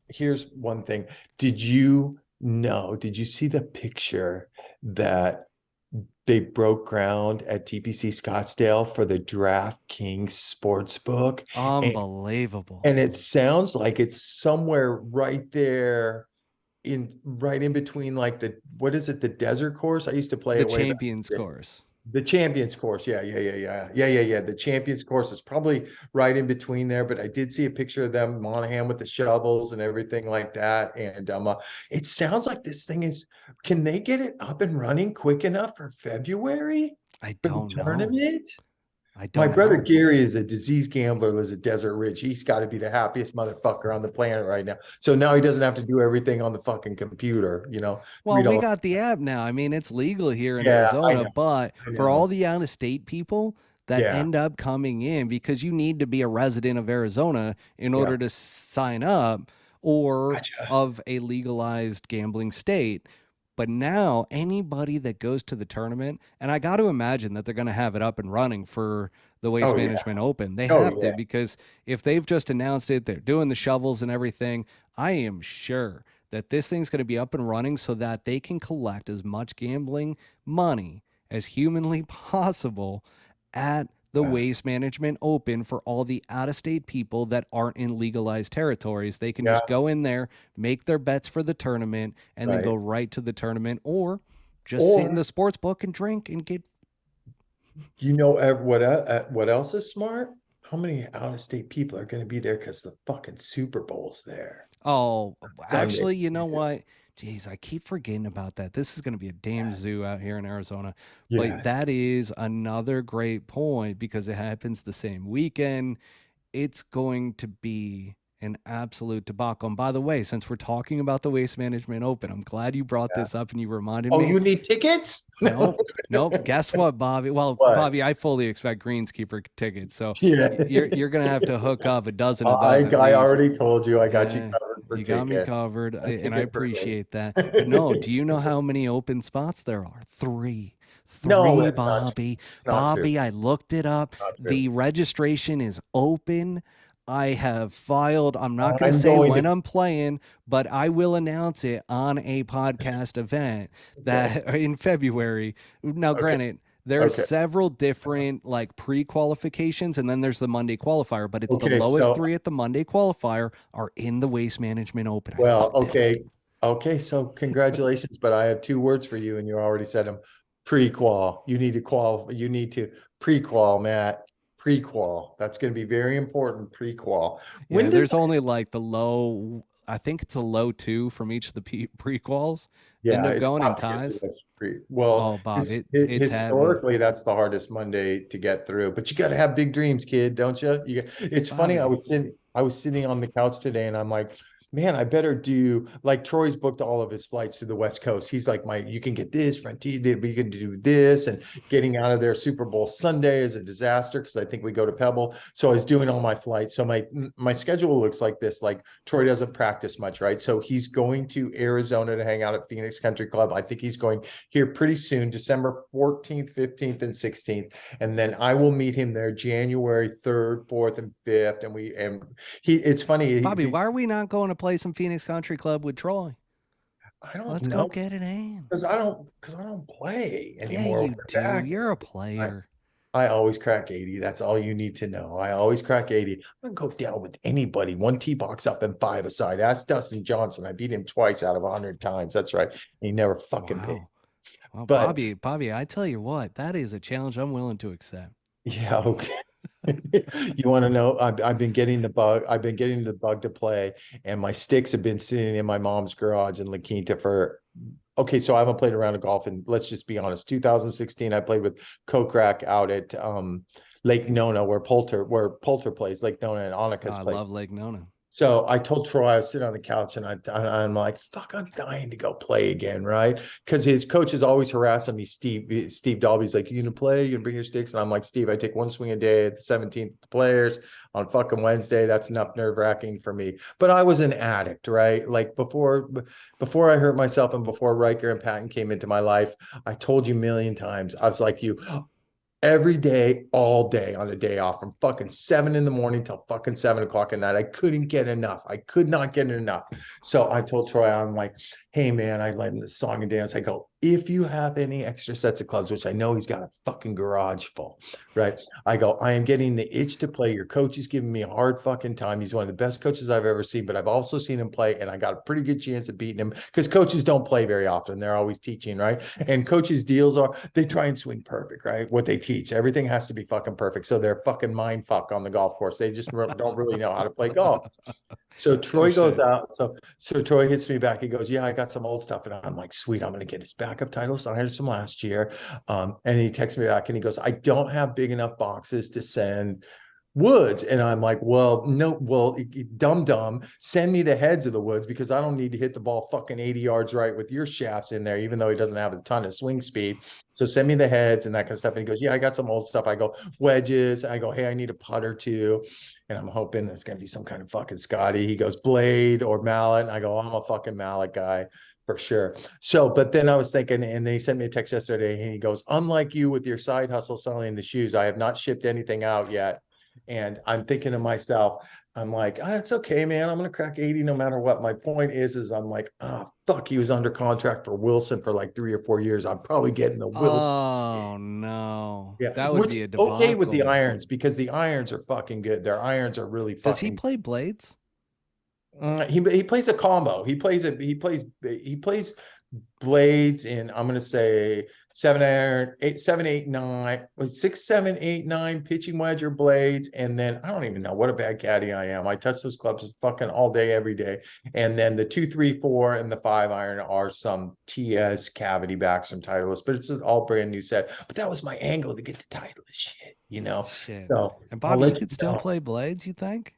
here's one thing. Did you see the picture that they broke ground at TPC Scottsdale for the DraftKings Sportsbook? And, Unbelievable. and it sounds like it's somewhere right there right in between like what is it, the desert course? I used to play The it way back. Champions course. The Champions course. Yeah. The Champions course is probably right in between there, but I did see a picture of them, Monahan with the shovels and everything like that. And it sounds like this thing can they get it up and running quick enough for February I for the don't know. tournament? I My don't brother know. Gary is a disease gambler, lives at Desert Ridge. He's got to be the happiest motherfucker on the planet right now. So now he doesn't have to do everything on the fucking computer, Well, we $3. got the app now. I mean, it's legal here in Yeah, I Arizona, know. but I for all know. the out of state people that Yeah. end up coming in, because you need to be a resident of Arizona in Yeah. order to sign up or Gotcha. of a legalized gambling state. But now anybody that goes to the tournament, and I got to imagine that they're going to have it up and running for the Waste Oh yeah. Management Open. They Oh have to, yeah. because if they've just announced it, they're doing the shovels and everything. I am sure that this thing's going to be up and running so that they can collect as much gambling money as humanly possible at the Yeah. Waste Management Open for all the out of state people that aren't in legalized territories. They can Yeah. just go in there, make their bets for the tournament, and then go Right. right to the tournament, or just sit in Or the sports book and drink and get. what else is smart? How many out of state people are going to be there because the fucking Super Bowl's there Oh, Sunday? actually, you know what? Jeez, I keep forgetting about that. This is going to be a damn zoo Yes. out here in Arizona. But Yes. that is another great point because it happens the same weekend. It's going to be an absolute debacle. And by the way, since we're talking about the Waste Management Open, I'm glad you brought Yeah. this up and you reminded Oh, me. you need tickets? Nope. Nope. Guess what, Bobby? Well, What? Bobby, I fully expect greenskeeper tickets. So Yeah. you're gonna have to hook up a dozen of I those at I least. already told you I got you Yeah, covered for you got me ticket. covered, A and I ticket for appreciate that. But no, me. do you know how many open spots there are? Three. No, Three, it's not true. Bobby. It's not true. Bobby, I looked it up. Not true. The registration is open. I have filed. I'm not going to I'm say going when to. I'm playing, but I will announce it on a podcast event Okay. that in February. Now, Okay. granted, there's Okay. several different like pre-qualifications and then there's the Monday qualifier, but it's the Okay. lowest So, three at the Monday qualifier are in the Waste Management Open. I well, fucked it up. okay. Okay. So, congratulations. But I have two words for you, and you already said them. Pre-qual. You need to qualify. You need to pre-qual, Matt. Pre-qual. That's going to be very important. Pre-qual. When Yeah, does there's only like the low, I think it's a low two from each of the pre-quals end Yeah, up it's going in tough to get ties. through this. Well, Oh, Bob, it's heavy. historically, that's the hardest Monday to get through. But you got to have big dreams, kid, don't you? It's funny. Bobby. I was sitting on the couch today, and I'm like, man, I better do like Troy's booked all of his flights to the West Coast. He's like, you can get this, Frontier, but you can do this, and getting out of there Super Bowl Sunday is a disaster because I think we go to Pebble. So I was doing all my flights. So my schedule looks like this. Like Troy doesn't practice much, right? So he's going to Arizona to hang out at Phoenix Country Club. I think he's going here pretty soon, December 14th, 15th, and 16th. And then I will meet him there January 3rd, 4th, and 5th. And it's funny. Bobby, why are we not going to play some Phoenix Country Club with Troy? I don't Let's know. go get it in. Because I don't play anymore. Yeah, you do. You're a player. I always crack 80. That's all you need to know. I always crack 80. I'm gonna go down with anybody. One tee box up and 5 aside. Ask Dustin Johnson. I beat him twice out of 100 times. That's right. He never fucking paid. Well, But Bobby, I tell you what, that is a challenge I'm willing to accept. yeah, okay. You want to know? I've been getting the bug. I've been getting the bug to play, and my sticks have been sitting in my mom's garage in La Quinta for. Okay, so I haven't played around of golf, and let's just be honest. 2016, I played with Kokrak out at Lake Nona, where Poulter plays, Lake Nona and Hanukkah's I place. love Lake Nona. So I told Troy, I was sitting on the couch and I'm like, fuck, I'm dying to go play again, right? Because his coach is always harassing me, Steve Dalby's like, you gonna play? You gonna bring your sticks? And I'm like, Steve, I take one swing a day at the 17th players on fucking Wednesday. That's enough nerve-wracking for me. But I was an addict, right? Like before I hurt myself and before Riker and Patton came into my life, I told you a million times, I was like you. Every day, all day on a day off from fucking 7 in the morning till fucking 7 o'clock at night. I couldn't get enough. I could not get enough. So I told Troy, I'm like, hey man, I led in the song and dance. I go, if you have any extra sets of clubs, which I know he's got a fucking garage full, right? I go, I am getting the itch to play. Your coach is giving me a hard fucking time. He's one of the best coaches I've ever seen, but I've also seen him play and I got a pretty good chance of beating him because coaches don't play very often. They're always teaching, right? And coaches' deals are, they try and swing perfect, right? What they teach, everything has to be fucking perfect. So they're fucking mind fuck on the golf course. They just don't really know how to play golf. So Troy goes out. So Troy hits me back. He goes, yeah, I got some old stuff. And I'm like, sweet, I'm going to get his backup title signers from last year. And he texts me back and he goes, I don't have big enough boxes to send woods. And I'm like, well, no, well, dumb, send me the heads of the woods because I don't need to hit the ball fucking 80 yards right with your shafts in there, even though he doesn't have a ton of swing speed. So send me the heads and that kind of stuff. And he goes, yeah, I got some old stuff. I go, wedges. I go, hey, I need a putter too. And I'm hoping there's going to be some kind of fucking Scotty. He goes, blade or mallet. And I go, I'm a fucking mallet guy. For sure. So, but then I was thinking, and they sent me a text yesterday, and he goes, unlike you with your side hustle selling the shoes, I have not shipped anything out yet. And I'm thinking to myself, I'm like, it's okay, man. I'm going to crack 80 no matter what. My point is I'm like, fuck, he was under contract for Wilson for like 3 or 4 years. I'm probably getting the Wilson. Oh, no. Yeah. That would be a debacle. Okay with the irons because the irons are fucking good. Their irons are really fucking. Does he play blades? He plays a combo. He plays blades in, I'm going to say 7 iron, 8, 7, 8, 9, 6, 7, 8, 9 pitching wedge or blades. And then I don't even know what a bad caddy I am. I touch those clubs fucking all day, every day. And then the 2, 3, 4 and the 5 iron are some TS cavity backs from Titleist, but it's an all brand new set. But that was my angle to get the Titleist shit, you know? Shit. So, and Bobby, you could still play blades, you think?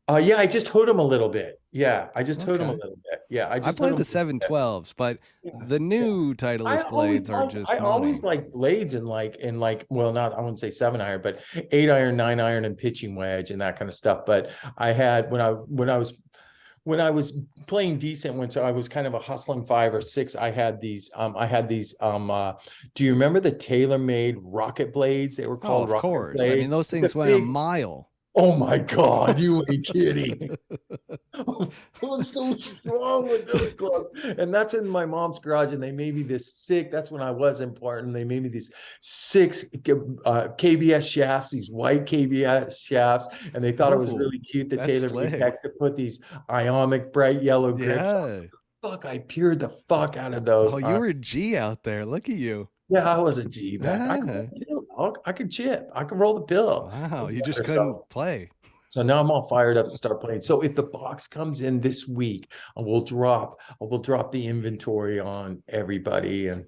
Yeah, I just hood him a little bit. Yeah, I just hood him a little bit. Yeah, I played the 712s, but the new Titleist blades are just. I always like blades and well, not I wouldn't say 7 iron, but 8 iron, 9 iron, and pitching wedge and that kind of stuff. But I had when I was playing decent, when I was kind of a hustling 5 or 6, I had these. Do you remember the TaylorMade rocket blades? They were called rocket blades. I mean, those things went a mile. Oh my God, you ain't kidding. I'm so strong with those gloves. And that's in my mom's garage. And they made me this sick, that's when I was important. They made me these 6 KBS shafts, these white KBS shafts. And they thought it was really cute that Taylor made to put these ionic bright yellow grips. Yeah. Fuck, I peered the fuck out of those. Oh, you were a G out there. Look at you. Yeah, I was a G back. I could chip. I could roll the pill. Wow, you just couldn't play. So now I'm all fired up to start playing. So if the box comes in this week, I will drop the inventory on everybody and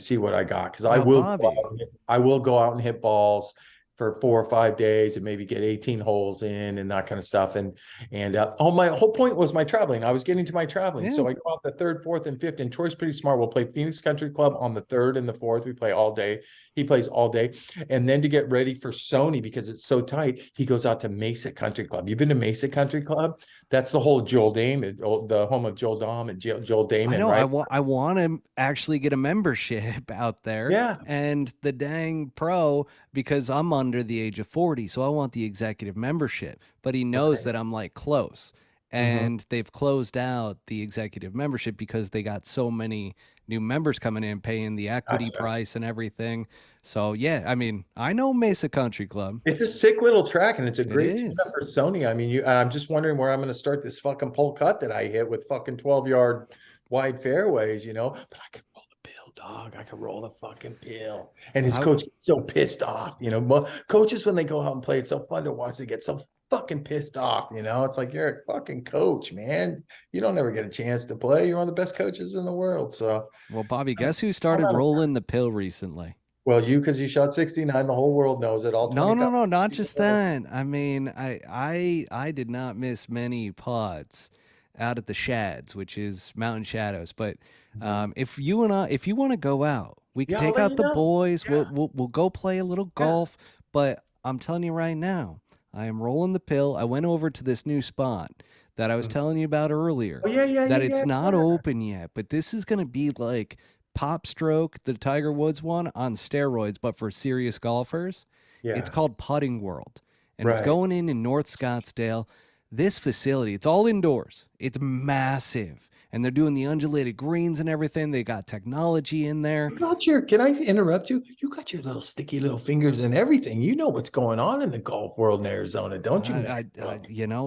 see what I got. Because Now, Bobby, I will go out and hit balls for 4 or 5 days and maybe get 18 holes in and that kind of stuff. And my whole point was my traveling. I was getting to my traveling. yeah. So I go out the third, fourth, and fifth. And Troy's pretty smart. We'll play Phoenix Country Club on the third and the fourth. We play all day. He plays all day. And then to get ready for Sony, because it's so tight, he goes out to Mesa Country Club. You've been to Mesa Country Club? That's the whole Joel Damon, the home of Joel Dom and Joel Damon, I know. right? I want to actually get a membership out there. Yeah. And the dang pro, because I'm under the age of 40, so I want the executive membership. But he knows Right. that I'm like close. And they've closed out the executive membership because they got so many new members coming in, paying the equity Gotcha. price and everything. So yeah, I mean, I know Mesa Country Club. It's a sick little track, and it's a It great tune-up is. for Sony. I mean, I'm just wondering where I'm going to start this fucking pole cut that I hit with fucking 12-yard wide fairways, But I could roll the bill, dog. I could roll the fucking bill. And his I coach gets so pissed off, But coaches, when they go out and play, it's so fun to watch. They get so fucking pissed off, It's like you're a fucking coach, man. You don't ever get a chance to play. You're one of the best coaches in the world. So, Well, Bobby, guess who I'm started not a- rolling the pill recently? well, because you shot 69, the whole world knows it. All No, no, 20,000 no, not people just know. that. I mean, I did not miss many pods out at the Shads, which is Mountain Shadows. But Mhm. if you want to go out, we could Yeah, I'll take let out you the know. boys. Yeah. We'll go play a little Yeah. golf. But I'm telling you right now, I am rolling the pill. I went over to this new spot that I was Mhm. telling you about earlier. Oh, yeah, yeah, That yeah, it's yeah, not yeah. open yet, but this is gonna be like Pop Stroke, the Tiger Woods one on steroids, but for serious golfers. It's Yeah, called Putting World, and it's right. going in North Scottsdale. This facility, it's all indoors. It's massive, and they're doing the undulated greens and everything. They got technology in there. Can I interrupt you? You got your little sticky little fingers and everything. You know what's going on in the golf world in Arizona, don't you, man?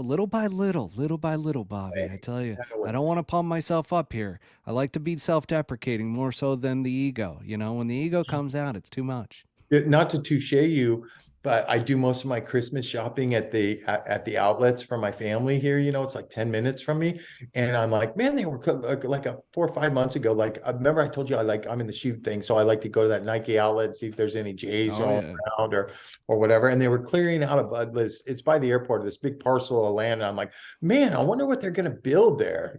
Little by little, Bobby. I Hey, tell you, I know I what- don't want to pump myself up here. I like to be self-deprecating more so than the ego. When the ego comes out, it's too much. Not to touche you, but I do most of my Christmas shopping at the outlets for my family here. It's like 10 minutes from me. And I'm like, man, they were like a 4 or 5 months ago. Like, I remember I told you I'm in the shoot thing. So I like to go to that Nike outlet and see if there's any J's Oh rolling yeah. around or whatever. And they were clearing out a bud list. It's by the airport, this big parcel of land. And I'm like, man, I wonder what they're going to build there.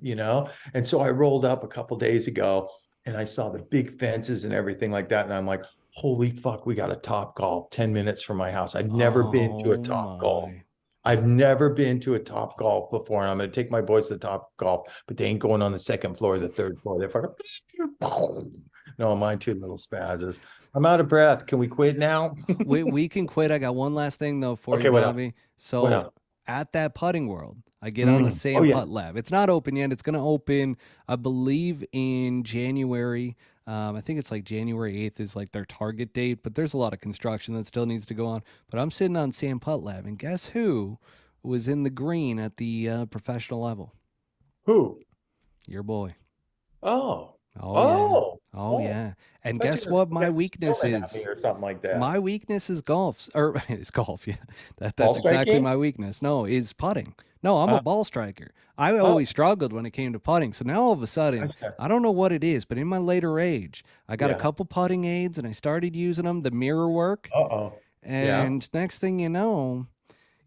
And so I rolled up a couple days ago and I saw the big fences and everything like that. And I'm like, holy fuck, we got a Top Golf 10 minutes from my house. I've never been to a Oh Top Golf. my. I've never been to a Top Golf before, and I'm going to take my boys to Top Golf, but they ain't going on the second floor or the third floor. They're fucking, no, mine two little spazzes. I'm out of breath. Can we quit now? We can quit. I got one last thing though for you, Okay, what else? Bobby. What So else? at that putting world, I get on the Oh Sam yeah. Putt Lab. It's not open yet. It's going to open, I believe, in January. I think it's like January 8th is like their target date, but there's a lot of construction that still needs to go on. But I'm sitting on Sam Putt Lab, and guess who was in the green at the professional level? Who? Your boy. Oh. Oh yeah. Oh. Oh Oh. yeah. I And thought you guess were what my gonna weakness yelling at me is? or something like that. My weakness is golf, or it's golf. Yeah, Ball that's exactly striking? my weakness. No, is putting. No, I'm a Uh, ball striker. I oh, always struggled when it came to putting. So now all of a sudden, gotcha. I don't know what it is, but in my later age, I got a Yeah. couple putting aids and I started using them, the mirror work. Uh-oh. Yeah. And next thing you know,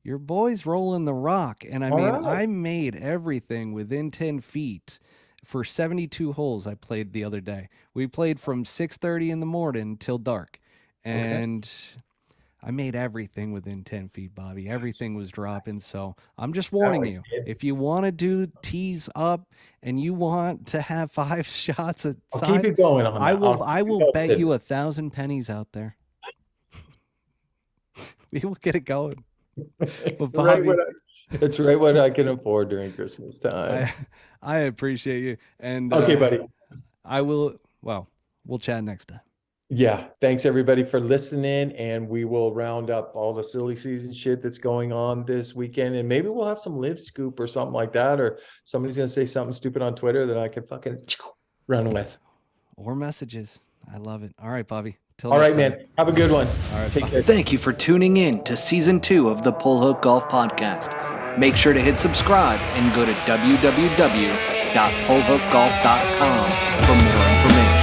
your boy's rolling the rock. And I All mean, right. I made everything within 10 feet for 72 holes I played the other day. We played from 6:30 in the morning till dark. Okay. And I made everything within 10 feet, Bobby. Everything was dropping. So I'm just That warning way, you. kid. If you want to do tees up and you want to have 5 shots I'll keep aside, it going on that. I'll I keep you will bet posted. you 1,000 pennies out there. We will get it going. But Right Bobby, it's right what I can afford during Christmas time. I I appreciate you. And Okay, buddy. I will, well, we'll chat next time. Yeah. Thanks everybody for listening. And we will round up all the silly season shit that's going on this weekend. And maybe we'll have some live scoop or something like that. Or somebody's gonna say something stupid on Twitter that I can fucking run with. Or messages. I love it. All right, Bobby. All right, man. Have a good one. All right. Take care. Thank you for tuning in to Season 2 of the Pull Hook Golf Podcast. Make sure to hit subscribe and go to www.pullhookgolf.com for more information.